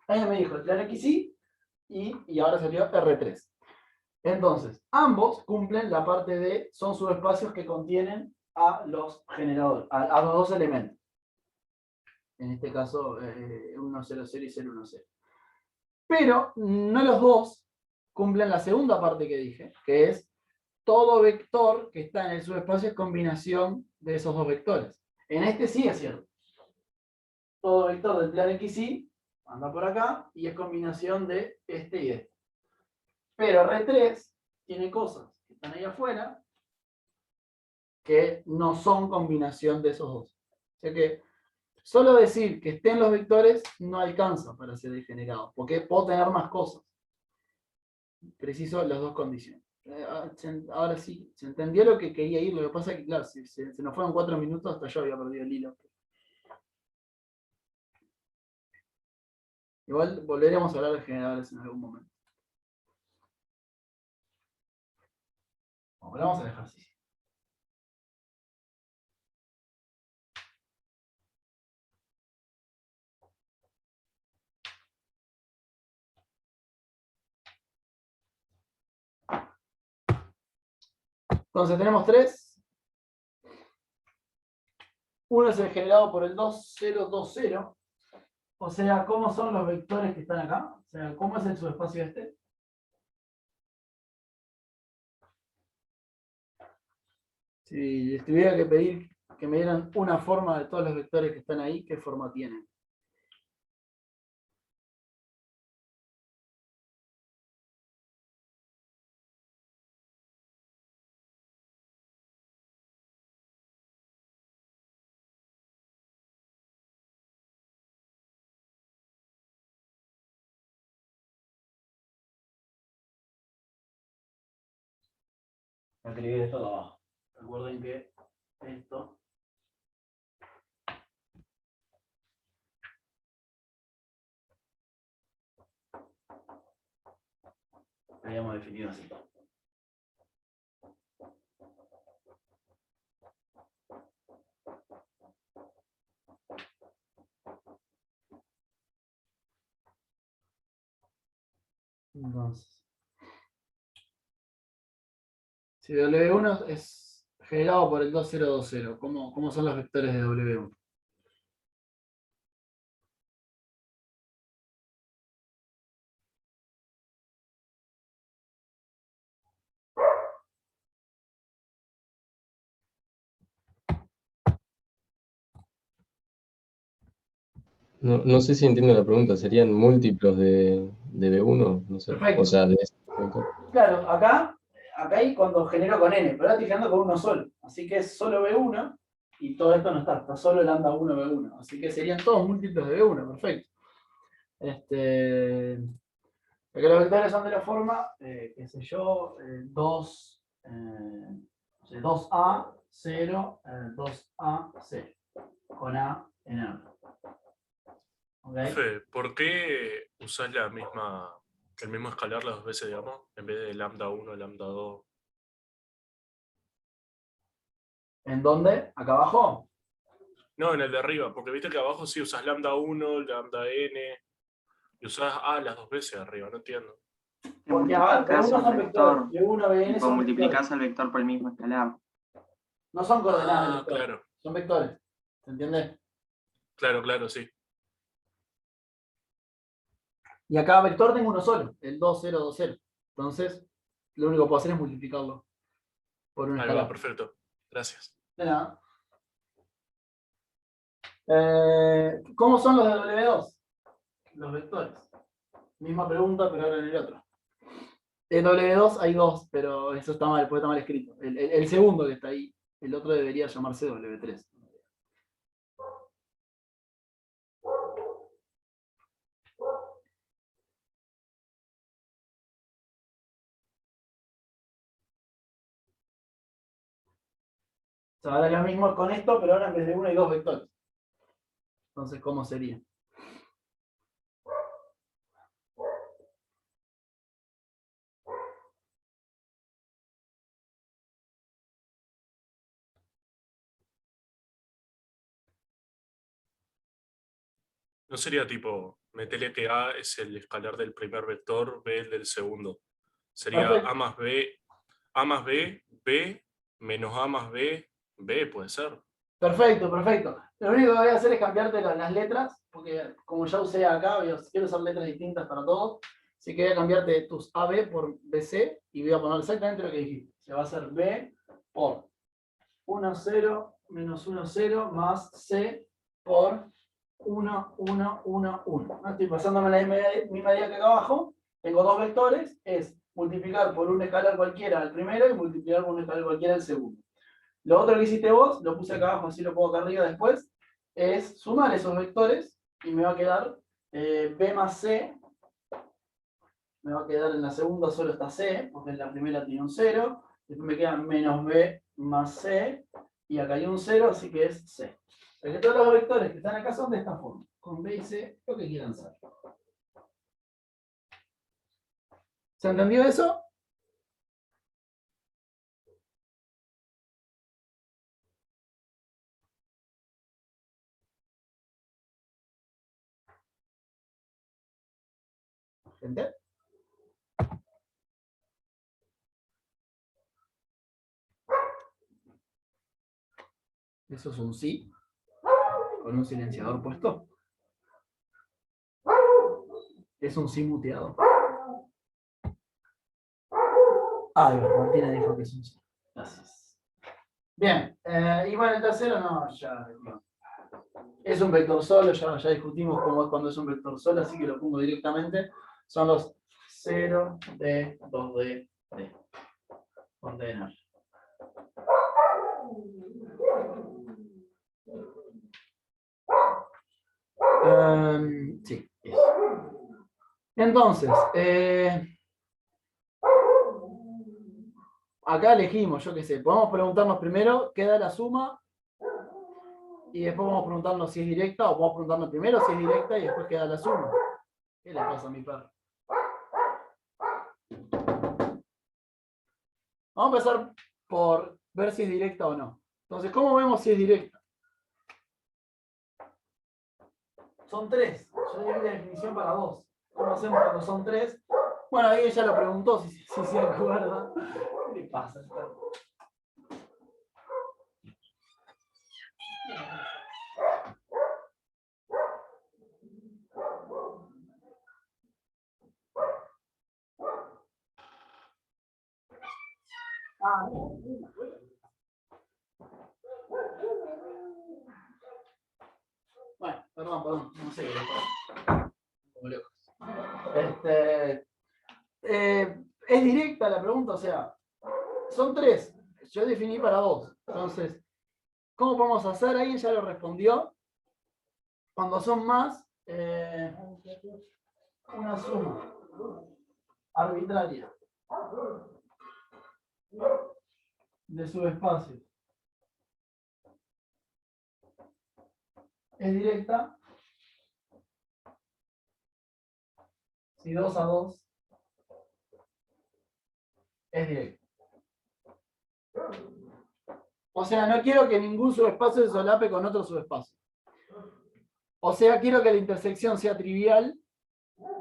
Ahí me dijo el claro XY y ahora salió R3. Entonces, ambos cumplen la parte de, son subespacios que contienen a los generadores, a los dos elementos. En este caso, 1, 0, 0 y 0, 1, 0. Pero no los dos cumplen la segunda parte que dije, que es todo vector que está en el subespacio es combinación de esos dos vectores. En este sí es cierto. Todo vector del plano XY anda por acá y es combinación de este y este. Pero R3 tiene cosas que están ahí afuera que no son combinación de esos dos. O sea que solo decir que estén los vectores no alcanza para ser degenerado, porque puedo tener más cosas. Preciso las dos condiciones. Ahora sí, se entendió lo que quería ir, lo que pasa es que, claro, se nos fueron 4 minutos, hasta yo había perdido el hilo. Igual volveremos a hablar de generadores en algún momento. Volvamos al ejercicio. Entonces tenemos tres. Uno es el generado por el 2020. O sea, ¿cómo son los vectores que están acá? O sea, ¿cómo es el subespacio este? Si les tuviera que pedir que me dieran una forma de todos los vectores que están ahí, ¿qué forma tienen? Escribir esto abajo. Recuerden que esto lo habíamos definido así. Entonces, si W1 es generado por el 2020, ¿cómo son los vectores de W1? No sé si entiendo la pregunta, ¿serían múltiplos de B1? No sé. Perfecto. O sea, Claro, acá hay cuando genero con n, pero ahora estoy generando con uno solo. Así que es solo B1 y todo esto no está solo lambda 1, B1. Así que serían todos múltiplos de B1, perfecto. Acá los vectores son de la forma, qué sé yo, 2A, 0, 2A, 0, con A en A. ¿Okay? Fe, ¿por qué usás el mismo escalar las dos veces, digamos, en vez de lambda 1, lambda 2? ¿En dónde? ¿Acá abajo? No, en el de arriba, porque viste que abajo sí usás lambda 1, lambda n, y usás A las dos veces arriba, no entiendo. Porque B1 son vectores, B1, Bn tipo, son multiplicás vectores. al vector por el mismo escalar. No son coordenadas del vector, Claro, son vectores. ¿Se entiende? claro, sí. Y a cada vector tengo uno solo, el 2, 0, 2, 0. Entonces, lo único que puedo hacer es multiplicarlo por un Ahí va, escalar. perfecto. Gracias. De nada. ¿Cómo son los de W2? Los vectores. Misma pregunta, pero ahora en el otro. En W2 hay dos, pero eso está mal, puede estar mal escrito. El segundo que está ahí, el otro debería llamarse W3. O sea, ahora lo mismo con esto, pero ahora en vez de uno hay dos vectores. Entonces, ¿cómo sería? No sería tipo, metele que A es el escalar del primer vector, B el del segundo. Sería Perfecto. A más B, B, menos A más B, B puede ser. Perfecto. Lo único que voy a hacer es cambiarte las letras, porque como ya usé acá, quiero usar letras distintas para todos. Así que voy a cambiarte tus AB por BC y voy a poner exactamente lo que dijiste. Se va a hacer B por 1, 0, menos 1, 0, más C por 1, 1, 1, 1. No estoy pasándome la misma idea que acá abajo. Tengo dos vectores, es multiplicar por un escalar cualquiera al primero y multiplicar por un escalar cualquiera al segundo. Lo otro que hiciste vos, lo puse acá abajo, así lo pongo acá arriba después, es sumar esos vectores y me va a quedar B más C. Me va a quedar en la segunda solo está C, porque en la primera tiene un 0. Después me queda menos B más C, y acá hay un 0, así que es C. O sea que todos los vectores que están acá son de esta forma, con B y C, lo que quieran ser. ¿Se entendió eso? ¿Gente? Eso es un sí, con un silenciador puesto. Es un sí muteado. Martina dijo que es un sí. Gracias. Bien, y bueno, el tercero no, ya no. Es un vector solo, ya discutimos cómo es cuando es un vector solo, así que lo pongo directamente. Son los 0D, 2D, D. Ordenar. Sí, eso. Entonces, acá elegimos, yo qué sé, podemos preguntarnos primero qué da la suma y después vamos a preguntarnos si es directa, o podemos preguntarnos primero si es directa y después qué da la suma. ¿Qué le pasa a mi perro? Vamos a empezar por ver si es directa o no. Entonces, ¿cómo vemos si es directa? Son 3. Yo di la definición para 2. ¿Cómo hacemos cuando son 3? Bueno, ahí ella lo preguntó si se acuerda. ¿Qué le pasa? Bueno, perdón, no sé qué le pasa. Como locos. Es directa la pregunta, o sea, son 3. Yo definí para 2. Entonces, ¿cómo podemos hacer? Ahí ya lo respondió. Cuando son más, una suma arbitraria de subespacios es directa si 2 a 2 es directa. O sea, no quiero que ningún subespacio se solape con otro subespacio. O sea, quiero que la intersección sea trivial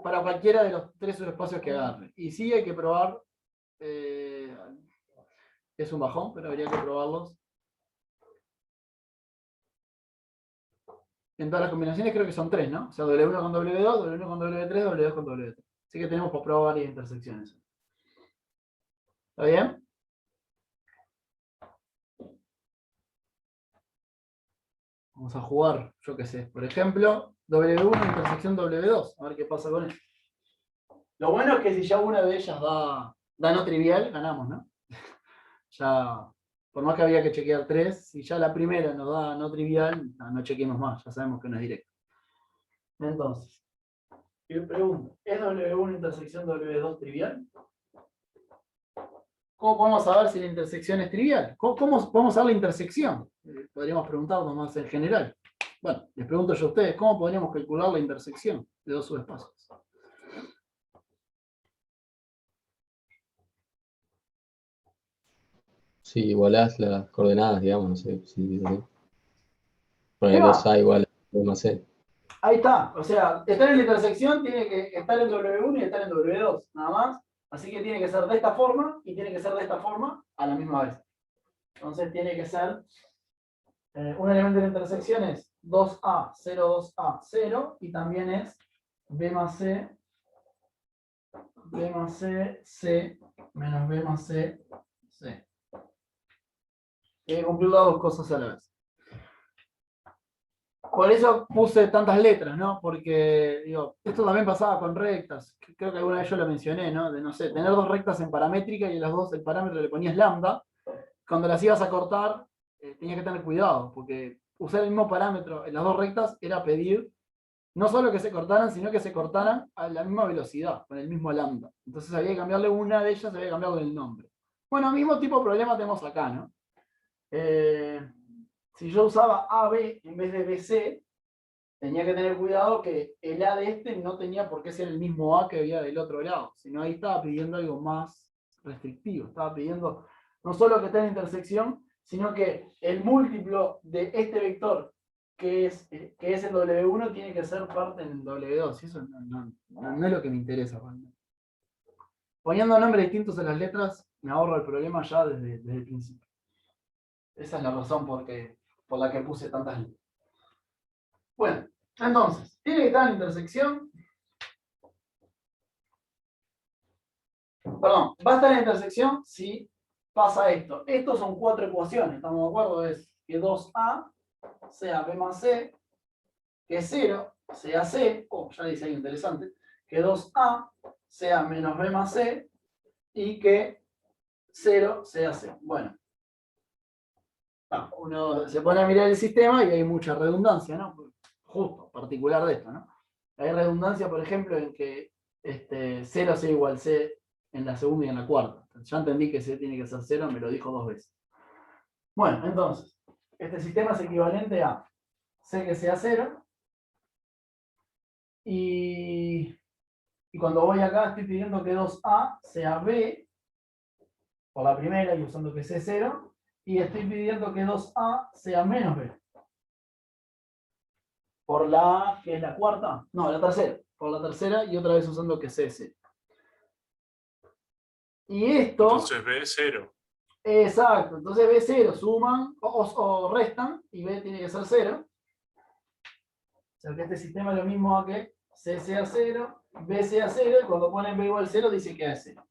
para cualquiera de los 3 subespacios que agarre. Y sí hay que probar, es un bajón, pero habría que probarlos. En todas las combinaciones creo que son 3, ¿no? O sea, W1 con W2, W1 con W3, W2 con W3. Así que tenemos por probar varias intersecciones. ¿Está bien? Vamos a jugar, yo qué sé, por ejemplo, W1 intersección W2. A ver qué pasa con eso. Lo bueno es que si ya una de ellas da no trivial, ganamos, ¿no? Ya, por más que había que chequear 3, si ya la primera nos da no trivial, no chequeemos más, ya sabemos que no es directo. Entonces, yo pregunto, ¿es W1 intersección W2 trivial? ¿Cómo podemos saber si la intersección es trivial? ¿Cómo podemos saber la intersección? Podríamos preguntarnos más en general. Bueno, les pregunto yo a ustedes, ¿cómo podríamos calcular la intersección de dos subespacios? Si igualás las coordenadas, digamos, no sé si Ahí poner va. 2A igual a B más C. Ahí está, o sea, estar en la intersección tiene que estar en W1 y estar en W2, nada más. Así que tiene que ser de esta forma y tiene que ser de esta forma a la misma vez. Entonces tiene que ser, un elemento de la intersección es 2A, 0, 2A, 0, y también es B más C, C, menos B más C, C. Tiene que cumplir las dos cosas a la vez. Por eso puse tantas letras, ¿no? Porque, digo, esto también pasaba con rectas. Creo que alguna vez yo lo mencioné, ¿no? De, no sé, tener dos rectas en paramétrica y en las dos el parámetro le ponías lambda. Cuando las ibas a cortar, tenías que tener cuidado, porque usar el mismo parámetro en las dos rectas era pedir no solo que se cortaran, sino que se cortaran a la misma velocidad, con el mismo lambda. Entonces había que cambiarle una de ellas, había que cambiarle el nombre. Bueno, mismo tipo de problema tenemos acá, ¿no? Si yo usaba AB en vez de BC, tenía que tener cuidado que el A de este no tenía por qué ser el mismo A que había del otro lado, sino ahí estaba pidiendo algo más restrictivo. Estaba pidiendo no solo que esté en intersección, sino que el múltiplo de este vector, que es el W1, tiene que ser parte en el W2. Y eso no es lo que me interesa. Poniendo nombres distintos a las letras, me ahorro el problema ya desde el principio. Esa es la razón por la que puse tantas letras. Bueno, entonces, tiene que estar en la intersección. Perdón, ¿va a estar en la intersección? Sí, pasa esto. Estos son 4 ecuaciones, ¿estamos de acuerdo? Es que 2A sea B más C, que 0 sea C, ya dice algo interesante, que 2A sea menos B más C y que 0 sea C. Bueno, uno se pone a mirar el sistema y hay mucha redundancia, ¿no? Justo, particular de esto, ¿no? Hay redundancia, por ejemplo, en que 0 sea igual C en la segunda y en la cuarta. Ya entendí que C tiene que ser 0, me lo dijo 2 veces. Bueno, entonces, este sistema es equivalente a C que sea 0 y cuando voy acá estoy pidiendo que 2A sea B por la primera y usando que C es 0 y estoy pidiendo que 2A sea menos B por la, que es la cuarta, no, la tercera, por la tercera y otra vez usando que C es 0. Y esto... Entonces B es 0. Exacto, entonces B0 suman o restan y B tiene que ser 0. O sea que este sistema es lo mismo a que C sea 0, B sea 0 y cuando ponen B igual 0 dice que es 0.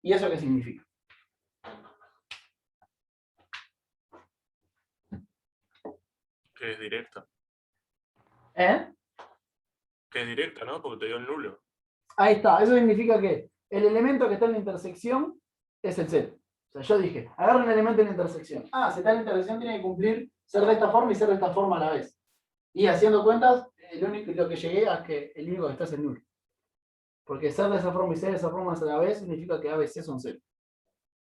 ¿Y eso qué significa? Que es directa. ¿Eh? Que es directa, ¿no? Porque te dio el nulo. Ahí está, eso significa que el elemento que está en la intersección es el 0. O sea, yo dije, agarra un elemento en la intersección. Ah, si está en la intersección tiene que cumplir ser de esta forma y ser de esta forma a la vez. Y haciendo cuentas, lo que llegué a que el único que está es el nulo. Porque ser de esa forma y ser de esa forma a la vez significa que A, B, C son 0.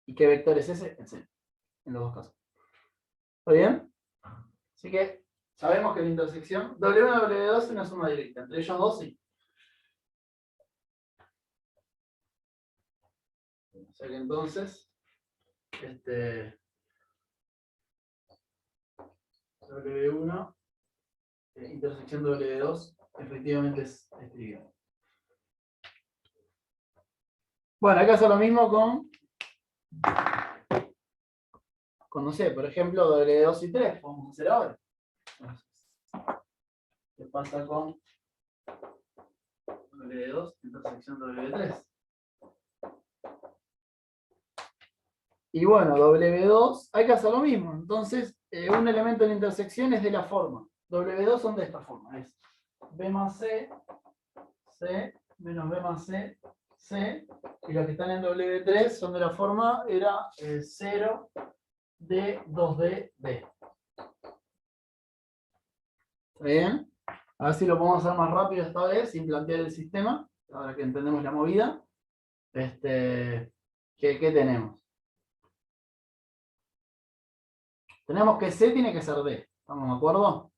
¿Y qué vector es ese? El 0. En los dos casos. ¿Está bien? Así que sabemos que la intersección W1 y W2 es una suma directa. Entre ellos dos, sí. O sea que entonces, W1, intersección W2, efectivamente es trivial. Bueno, acá hace lo mismo con, no sé, por ejemplo, W2 y 3. Vamos a hacer ahora. Entonces, ¿qué pasa con W2, intersección W3? Y bueno, W2, hay que hacer lo mismo. Entonces, un elemento en la intersección es de la forma. W2 son de esta forma. Es B más C, C, menos B más C, C. Y los que están en W3 son de la forma, era 0, D, 2D, D. ¿Está bien? A ver si lo podemos hacer más rápido esta vez, sin plantear el sistema. Ahora que entendemos la movida. ¿Qué tenemos? Tenemos que C tiene que ser D. ¿Estamos de acuerdo?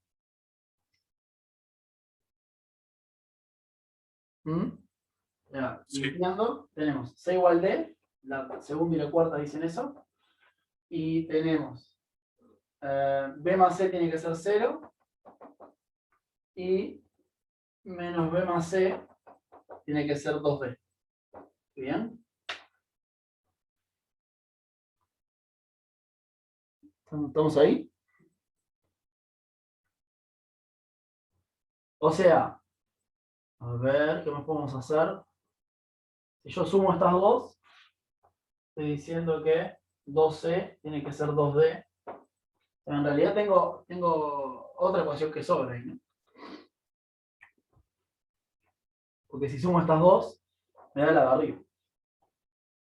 Ya, Sí. limpiando, tenemos C igual D. La segunda y la cuarta dicen eso. Y tenemos B más C tiene que ser 0. Y menos B más C tiene que ser 2D. ¿Bien? ¿Estamos ahí? O sea, a ver, ¿qué más podemos hacer? Si yo sumo estas dos, estoy diciendo que 2C tiene que ser 2D. En realidad tengo otra ecuación que sobra ahí, ¿no? Porque si sumo estas dos, me da la de arriba.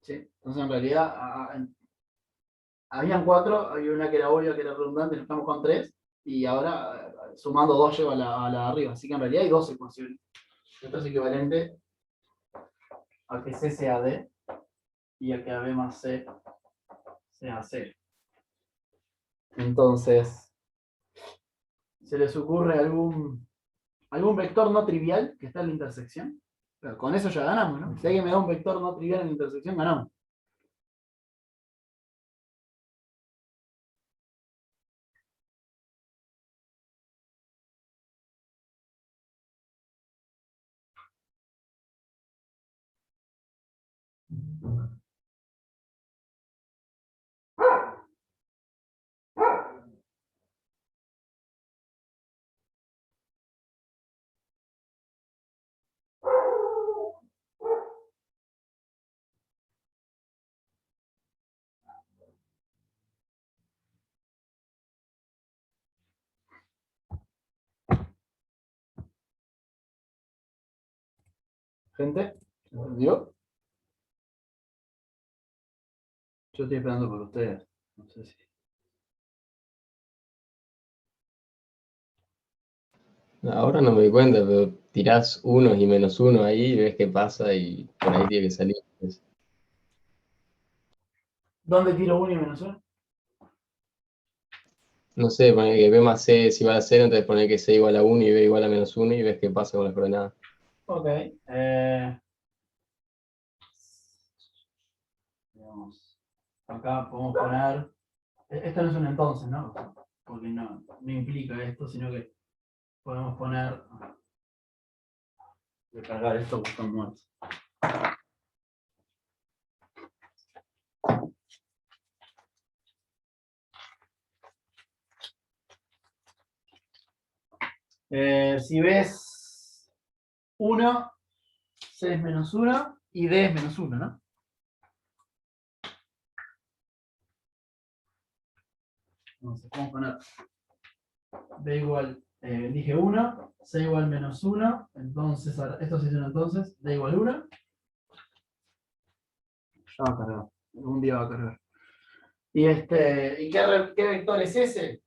¿Sí? Entonces en realidad habían 4, había una que era obvia, que era redundante, estamos con 3, y ahora sumando 2 lleva a la de arriba. Así que en realidad hay 2 ecuaciones. Esto es equivalente a que C sea D y a que AB más C sea C. Entonces, ¿se les ocurre algún vector no trivial que está en la intersección? Pero con eso ya ganamos, ¿no? Si alguien me da un vector no trivial en la intersección, ganamos. ¿Gente? ¿Se entendió? Yo estoy esperando por ustedes. No sé si... Ahora no me doy cuenta, pero tirás unos y menos uno ahí y ves qué pasa y por ahí tiene que salir. ¿Dónde tiro 1 y menos 1? No sé, poner que B más C es igual a 0, entonces poner que C igual a 1 y B igual a menos 1 y ves qué pasa con las coordenadas. Ok. Digamos, acá podemos poner... Esto no es un entonces, ¿no? Porque no implica esto, sino que podemos poner... Voy a cargar esto porque están muertos. Si ves 1, C es menos 1 y D es menos 1, ¿no? Entonces, vamos a poner D igual, dije 1, C igual menos 1, entonces, esto se hizo entonces, D igual 1. Ya va a cargar, algún día va a cargar. ¿Y qué vector es ese?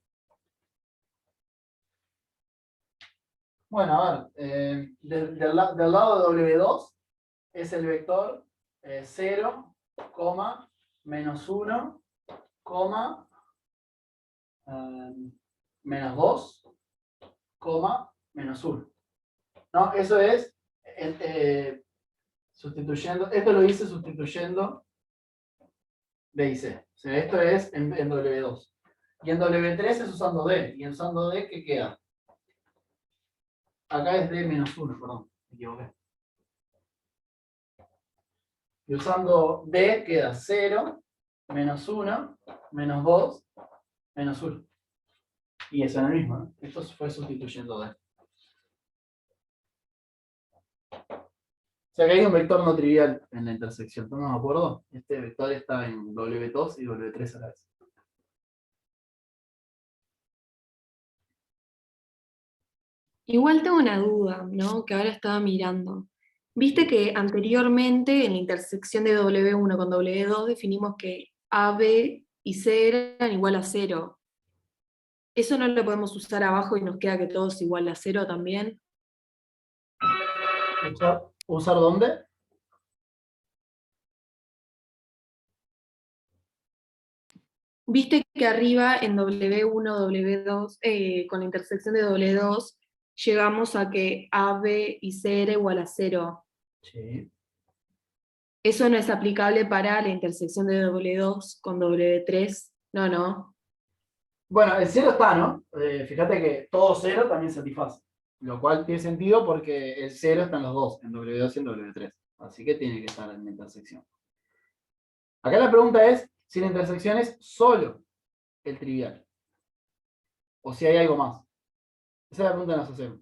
Bueno, a ver, del lado de W2 es el vector 0, menos 1, menos 2, menos 1. ¿No? Eso es sustituyendo, esto lo hice sustituyendo B y C. O sea, esto es en W2. Y en W3 es usando D. Y usando D, ¿qué queda? Acá es D menos 1, perdón, me equivoqué. Y usando D queda 0, menos 1, menos 2, menos 1. Y eso es lo mismo, ¿no? Esto fue sustituyendo D. O sea que hay un vector no trivial en la intersección, ¿estamos de acuerdo? Este vector está en W2 y W3 a la vez. Igual tengo una duda, ¿no? Que ahora estaba mirando. Viste que anteriormente en la intersección de W1 con W2 definimos que A, B y C eran igual a 0. ¿Eso no lo podemos usar abajo y nos queda que todo es igual a 0 también? ¿Usar dónde? Viste que arriba en W1, W2, con la intersección de W2, llegamos a que A, B y C era igual a 0. Sí. Eso no es aplicable para la intersección de W2 con W3. No, no. Bueno, el 0 está, ¿no? Fíjate que todo 0 también satisface. Lo cual tiene sentido porque el 0 está en los dos, en W2 y en W3. Así que tiene que estar en la intersección. Acá la pregunta es si la intersección es solo el trivial. O si hay algo más. Esa es la pregunta que nos hacemos.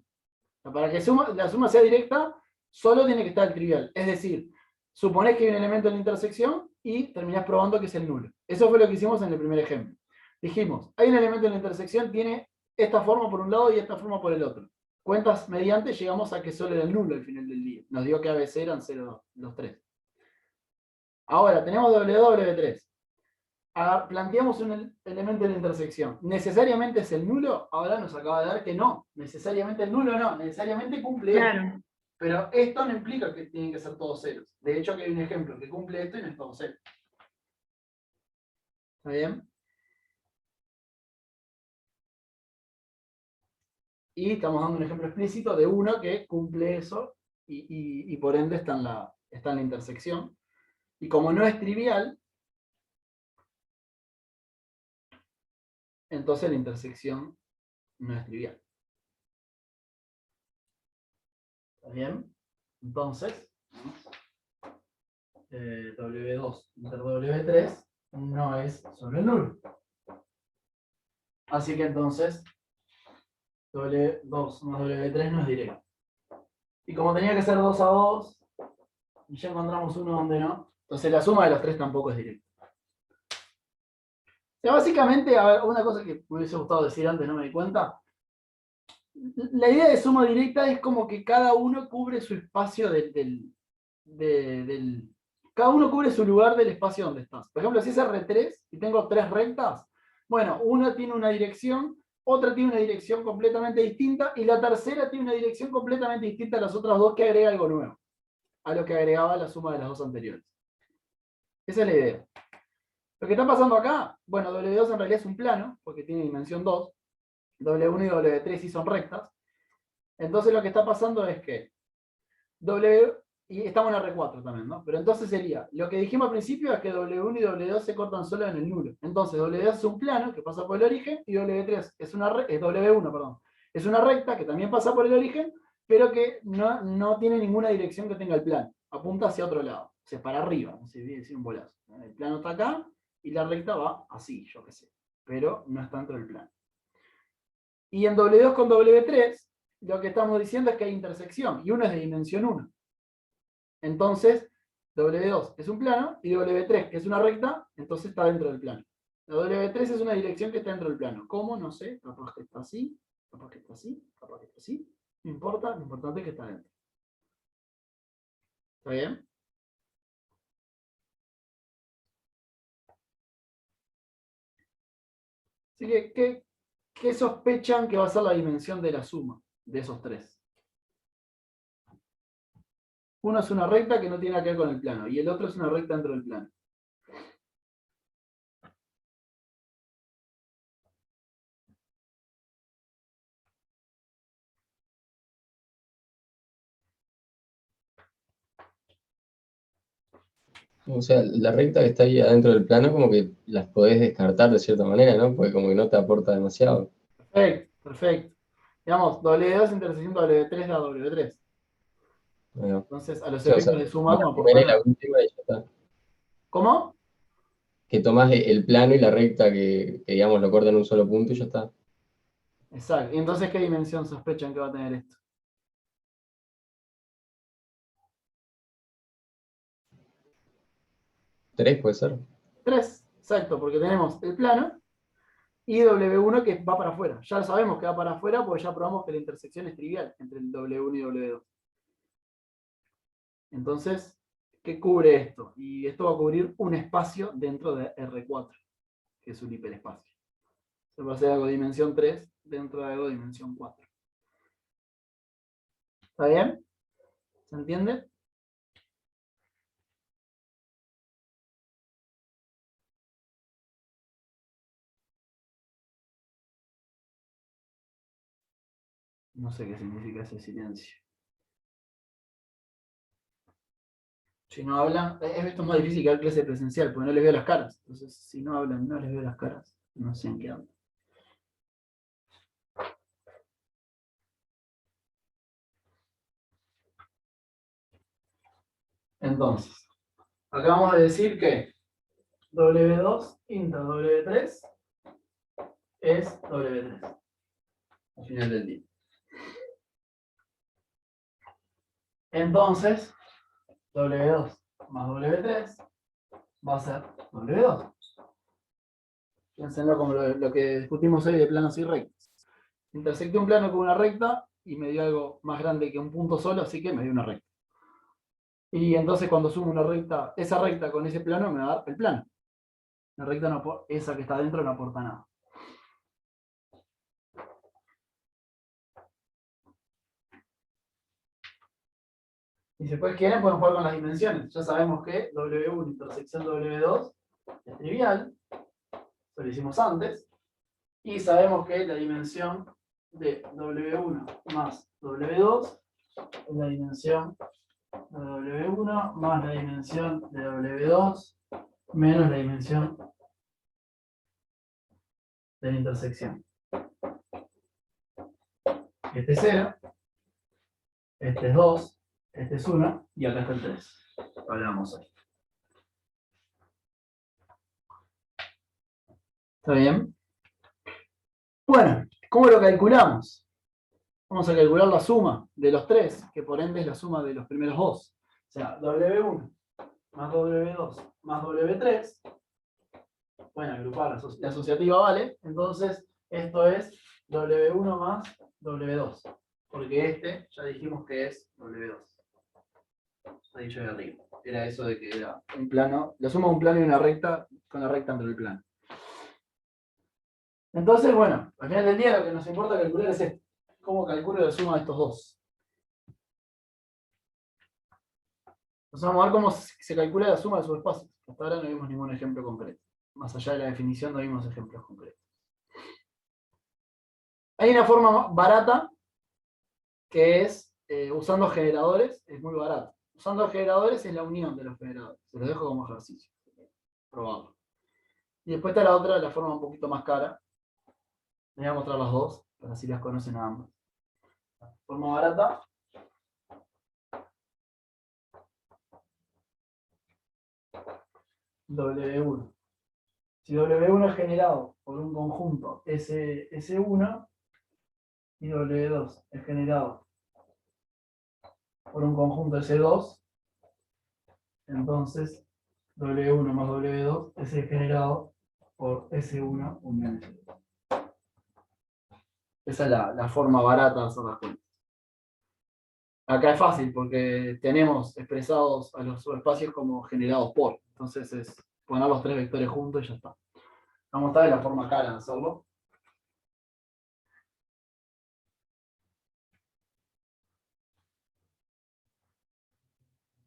Para que la suma sea directa, solo tiene que estar el trivial. Es decir, suponés que hay un elemento en la intersección y terminás probando que es el nulo. Eso fue lo que hicimos en el primer ejemplo. Dijimos, hay un elemento en la intersección, tiene esta forma por un lado y esta forma por el otro. Cuentas mediante, llegamos a que solo era el nulo al final del día. Nos dio que ABC eran 0, los 3. Ahora, tenemos W2, W3. Planteamos un elemento en la intersección. ¿Necesariamente es el nulo? Ahora nos acaba de dar que no. Necesariamente el nulo no. Necesariamente cumple Claro. esto. Pero esto no implica que tienen que ser todos ceros. De hecho, aquí hay un ejemplo que cumple esto y no es todo cero. ¿Está bien? Y estamos dando un ejemplo explícito de uno que cumple eso y por ende está en la intersección. Y como no es trivial, entonces la intersección no es trivial. ¿Está bien? Entonces, W2 inter W3 no es sobre el nulo. Así que entonces W2 más W3 no es directo. Y como tenía que ser 2 a 2, y ya encontramos uno donde no, entonces la suma de los tres tampoco es directa. O sea, básicamente, a ver, una cosa que me hubiese gustado decir antes, no me di cuenta. La idea de suma directa es como que cada uno cubre su espacio del cada uno cubre su lugar del espacio donde estás. Por ejemplo, si es R3 y tengo 3 rectas, bueno, una tiene una dirección, otra tiene una dirección completamente distinta, y la tercera tiene una dirección completamente distinta a las otras dos, que agrega algo nuevo, a lo que agregaba la suma de las dos anteriores. Esa es la idea. Lo que está pasando acá, bueno, W2 en realidad es un plano, porque tiene dimensión 2, W1 y W3 sí son rectas. Entonces lo que está pasando es que y estamos en R4 también, ¿no? Pero entonces sería, lo que dijimos al principio es que W1 y W2 se cortan solo en el nulo. Entonces W2 es un plano que pasa por el origen, y W3 es W1, perdón, es una recta que también pasa por el origen, pero que no tiene ninguna dirección que tenga el plano. Apunta hacia otro lado, o sea, para arriba, no sé, decir un bolazo. El plano está acá, y la recta va así, yo qué sé. Pero no está dentro del plano. Y en W2 con W3, lo que estamos diciendo es que hay intersección, y uno es de dimensión 1. Entonces, W2 es un plano, y W3, que es una recta, entonces está dentro del plano. La W3 es una dirección que está dentro del plano. ¿Cómo? No sé, capaz que está así, capaz que está así, capaz que está así. No importa, lo importante es que está dentro. ¿Está bien? Así que, ¿qué sospechan que va a ser la dimensión de la suma de esos tres? Uno es una recta que no tiene nada que ver con el plano, y el otro es una recta dentro del plano. O sea, la recta que está ahí adentro del plano, como que las podés descartar de cierta manera, ¿no? Porque como que no te aporta demasiado. Perfecto, perfecto. Digamos, W2 intersección W3 da W3. Bueno. Entonces, a los O sea, efectos de sumar no la aporta primera y la nada. última y ya está. ¿Cómo? Que tomás el plano y la recta que digamos, lo corta en un solo punto y ya está. Exacto. ¿Y entonces qué dimensión sospechan que va a tener esto? 3 puede ser. 3, exacto, porque tenemos el plano y W1 que va para afuera. Ya sabemos que va para afuera porque ya probamos que la intersección es trivial entre el W1 y W2. Entonces, ¿qué cubre esto? Y esto va a cubrir un espacio dentro de R4, que es un hiperespacio. Se va a hacer algo de dimensión 3 dentro de algo de dimensión 4. ¿Está bien? ¿Se entiende? No sé qué significa ese silencio. Si no hablan, esto es más difícil que dar clase presencial, porque no les veo las caras. Entonces, si no hablan, no les veo las caras. No sé en qué hablan. Entonces, acabamos de decir que W2 inter W3 es W3. Al final del día. Entonces, W2 más W3 va a ser W2. Piénsenlo como lo que discutimos hoy de planos y rectas. Intersecté un plano con una recta y me dio algo más grande que un punto solo, así que me dio una recta. Y entonces cuando sumo una recta, esa recta con ese plano me va a dar el plano. La recta no, esa que está dentro no aporta nada. Y si después quieren, pueden jugar con las dimensiones. Ya sabemos que W1 intersección W2 es trivial. Eso lo hicimos antes. Y sabemos que la dimensión de W1 más W2 es la dimensión de W1 más la dimensión de W2 menos la dimensión de la intersección. Este es 0, este es 2, este es 1 y acá está el 3. Hablamos hoy. ¿Está bien? Bueno, ¿cómo lo calculamos? Vamos a calcular la suma de los 3, que por ende es la suma de los primeros 2. O sea, W1 más W2 más W3. Pueden agrupar la asociativa, ¿vale? Entonces, esto es W1 más W2. Porque este ya dijimos que es W2. dicho de arriba. Era eso de que era un plano, la suma de un plano y una recta con la recta entre el plano. Entonces, bueno, al final del día lo que nos importa calcular es esto. ¿Cómo calculo la suma de estos dos? Entonces vamos a ver cómo se calcula la suma de subespacios. Hasta ahora no vimos ningún ejemplo concreto. Más allá de la definición no vimos ejemplos concretos. Hay una forma barata que es usando generadores, es muy barato. Usando generadores es la unión de los generadores. Se los dejo como ejercicio. Probarlo. Y después está la otra, la forma un poquito más cara. Les voy a mostrar las dos, para así las conocen a ambas. Forma barata. W1. Si W1 es generado por un conjunto S1 y W2 es generado por un conjunto S2, entonces W1 más W2 es generado por S1 unión S2. Esa es la forma barata de hacer las cuentas. Acá es fácil porque tenemos expresados a los subespacios como generados por. Entonces es poner los tres vectores juntos y ya está. Vamos a ver la forma cara de hacerlo.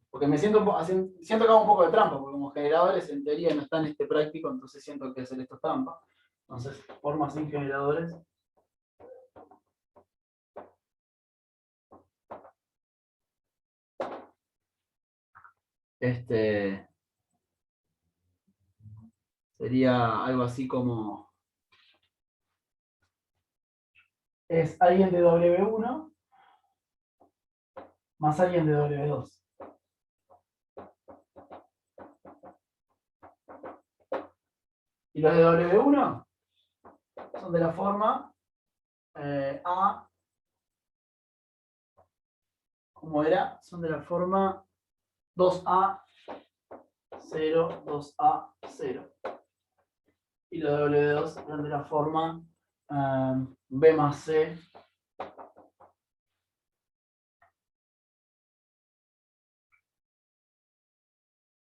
Porque me siento que hago un poco de trampa, porque como generadores en teoría no están en este práctico, entonces siento que hacer esto es trampa. Entonces, formas sin generadores. Sería algo así como es alguien de W1 más alguien de W2. Y los de W1 son de la forma A, ¿cómo era? Son de la forma 2A, 0, 2A, 0. Y los de W2 son de la forma B más C,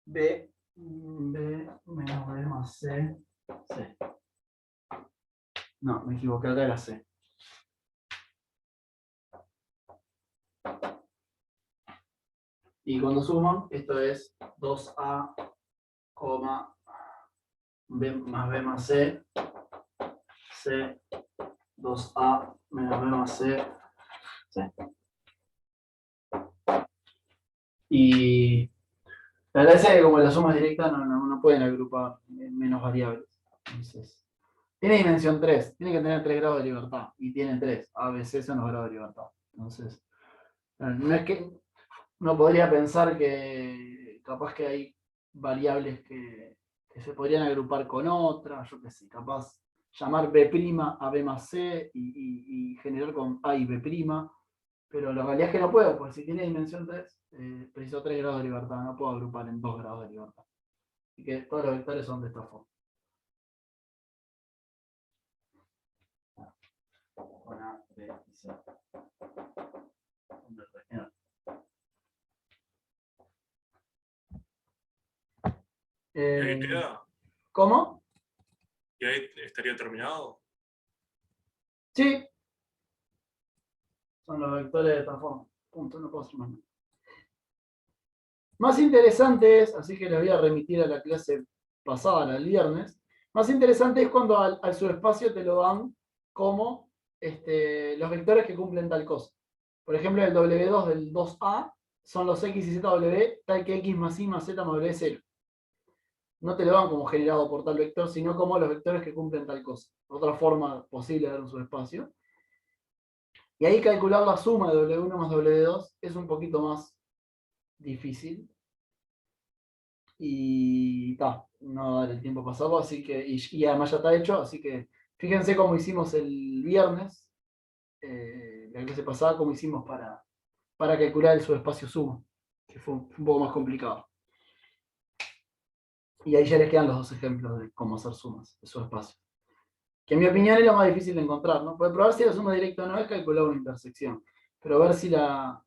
B menos B más C, C. No, me equivoqué, acá era C. Y cuando suman, esto es 2A, B más B más C, C, 2A menos B más C, C. Y la verdad es que como la suma es directa no pueden agrupar menos variables. Entonces, tiene dimensión 3, tiene que tener 3 grados de libertad, y tiene 3, A, B, C son los grados de libertad. Entonces, no es que uno podría pensar que capaz que hay variables que se podrían agrupar con otras, yo qué sé, capaz llamar B' a B más C y generar con A y B', pero la realidad es que no puedo, porque si tiene dimensión 3, preciso 3 grados de libertad, no puedo agrupar en 2 grados de libertad. Así que todos los vectores son de esta forma. Con A, B y C. ¿Y ahí queda? ¿Cómo? ¿Y ahí estaría terminado? Sí. Son los vectores de esta forma. Punto, no puedo hacer más nada. Más interesante es, así que les voy a remitir a la clase pasada, el viernes. Más interesante es cuando al subespacio te lo dan como los vectores que cumplen tal cosa. Por ejemplo, el W2 del 2A son los X y Z W, tal que X más Y más Z más W es 0. No te lo dan como generado por tal vector, sino como los vectores que cumplen tal cosa. Otra forma posible de dar un subespacio. Y ahí calcular la suma de W1 más W2 es un poquito más difícil. Y no va a dar el tiempo pasado, así que, y además ya está hecho, así que fíjense cómo hicimos el viernes, la clase pasada, cómo hicimos para calcular el subespacio suma, que fue un poco más complicado. Y ahí ya les quedan los dos ejemplos de cómo hacer sumas de subespacio. Que en mi opinión es lo más difícil de encontrar, ¿no? Porque probar si la suma directa o no es calcular una intersección, pero ver si la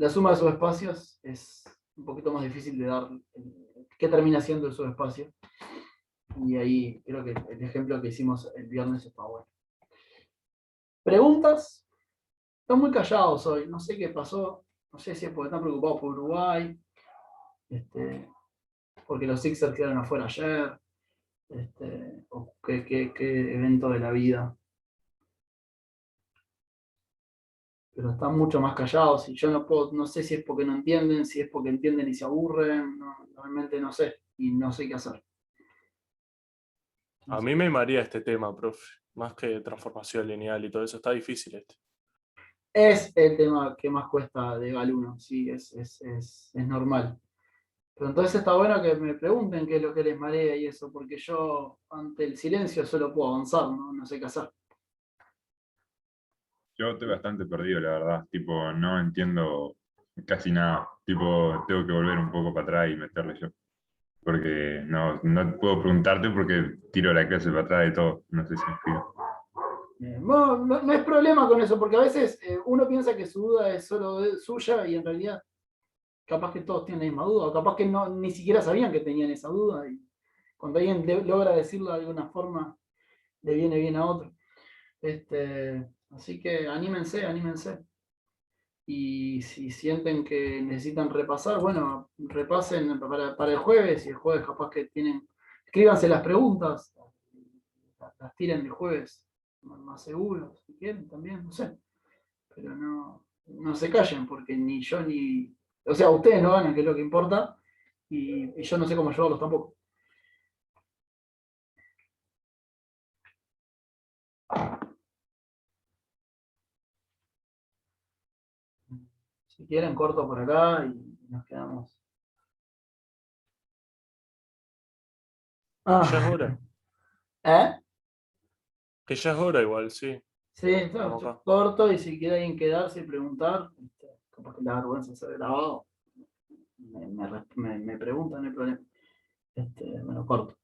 suma de subespacios es un poquito más difícil de dar qué termina siendo el subespacio. Y ahí creo que el ejemplo que hicimos el viernes está bueno. ¿Preguntas? Están muy callados hoy, no sé qué pasó, no sé si es porque están preocupados por Uruguay, porque los Sixers quedaron afuera ayer, o qué evento de la vida. Pero están mucho más callados y yo no sé si es porque no entienden, si es porque entienden y se aburren, realmente no sé, y no sé qué hacer. A mí me marea este tema, profe, más que transformación lineal y todo eso, está difícil este. Es el tema que más cuesta de Gal 1, sí, es normal. Pero entonces está bueno que me pregunten qué es lo que les marea y eso, porque yo ante el silencio solo puedo avanzar, no sé qué hacer. Yo estoy bastante perdido, la verdad. Tipo, no entiendo casi nada. Tipo, tengo que volver un poco para atrás y meterle yo. Porque no puedo preguntarte porque tiro la clase para atrás de todo. No sé si me explico. No es problema con eso, porque a veces uno piensa que su duda es solo suya y en realidad capaz que todos tienen la misma duda, o capaz que ni siquiera sabían que tenían esa duda y cuando alguien logra decirlo de alguna forma le viene bien a otro. Así que anímense. Y si sienten que necesitan repasar, bueno, repasen para el jueves y el jueves capaz que escríbanse las preguntas, las tiren el jueves más seguro, si quieren también, no sé. Pero no se callen, porque ni yo ni... O sea, ustedes no ganan, que es lo que importa, y yo no sé cómo ayudarlos tampoco. Si quieren, corto por acá y nos quedamos. Ya es hora. ¿Eh? Que ya es hora igual, sí. Sí, Vamos yo acá. corto y si quiere alguien quedarse y preguntar, capaz que le da vergüenza hacer grabado, me preguntan, no hay problema. Me lo corto.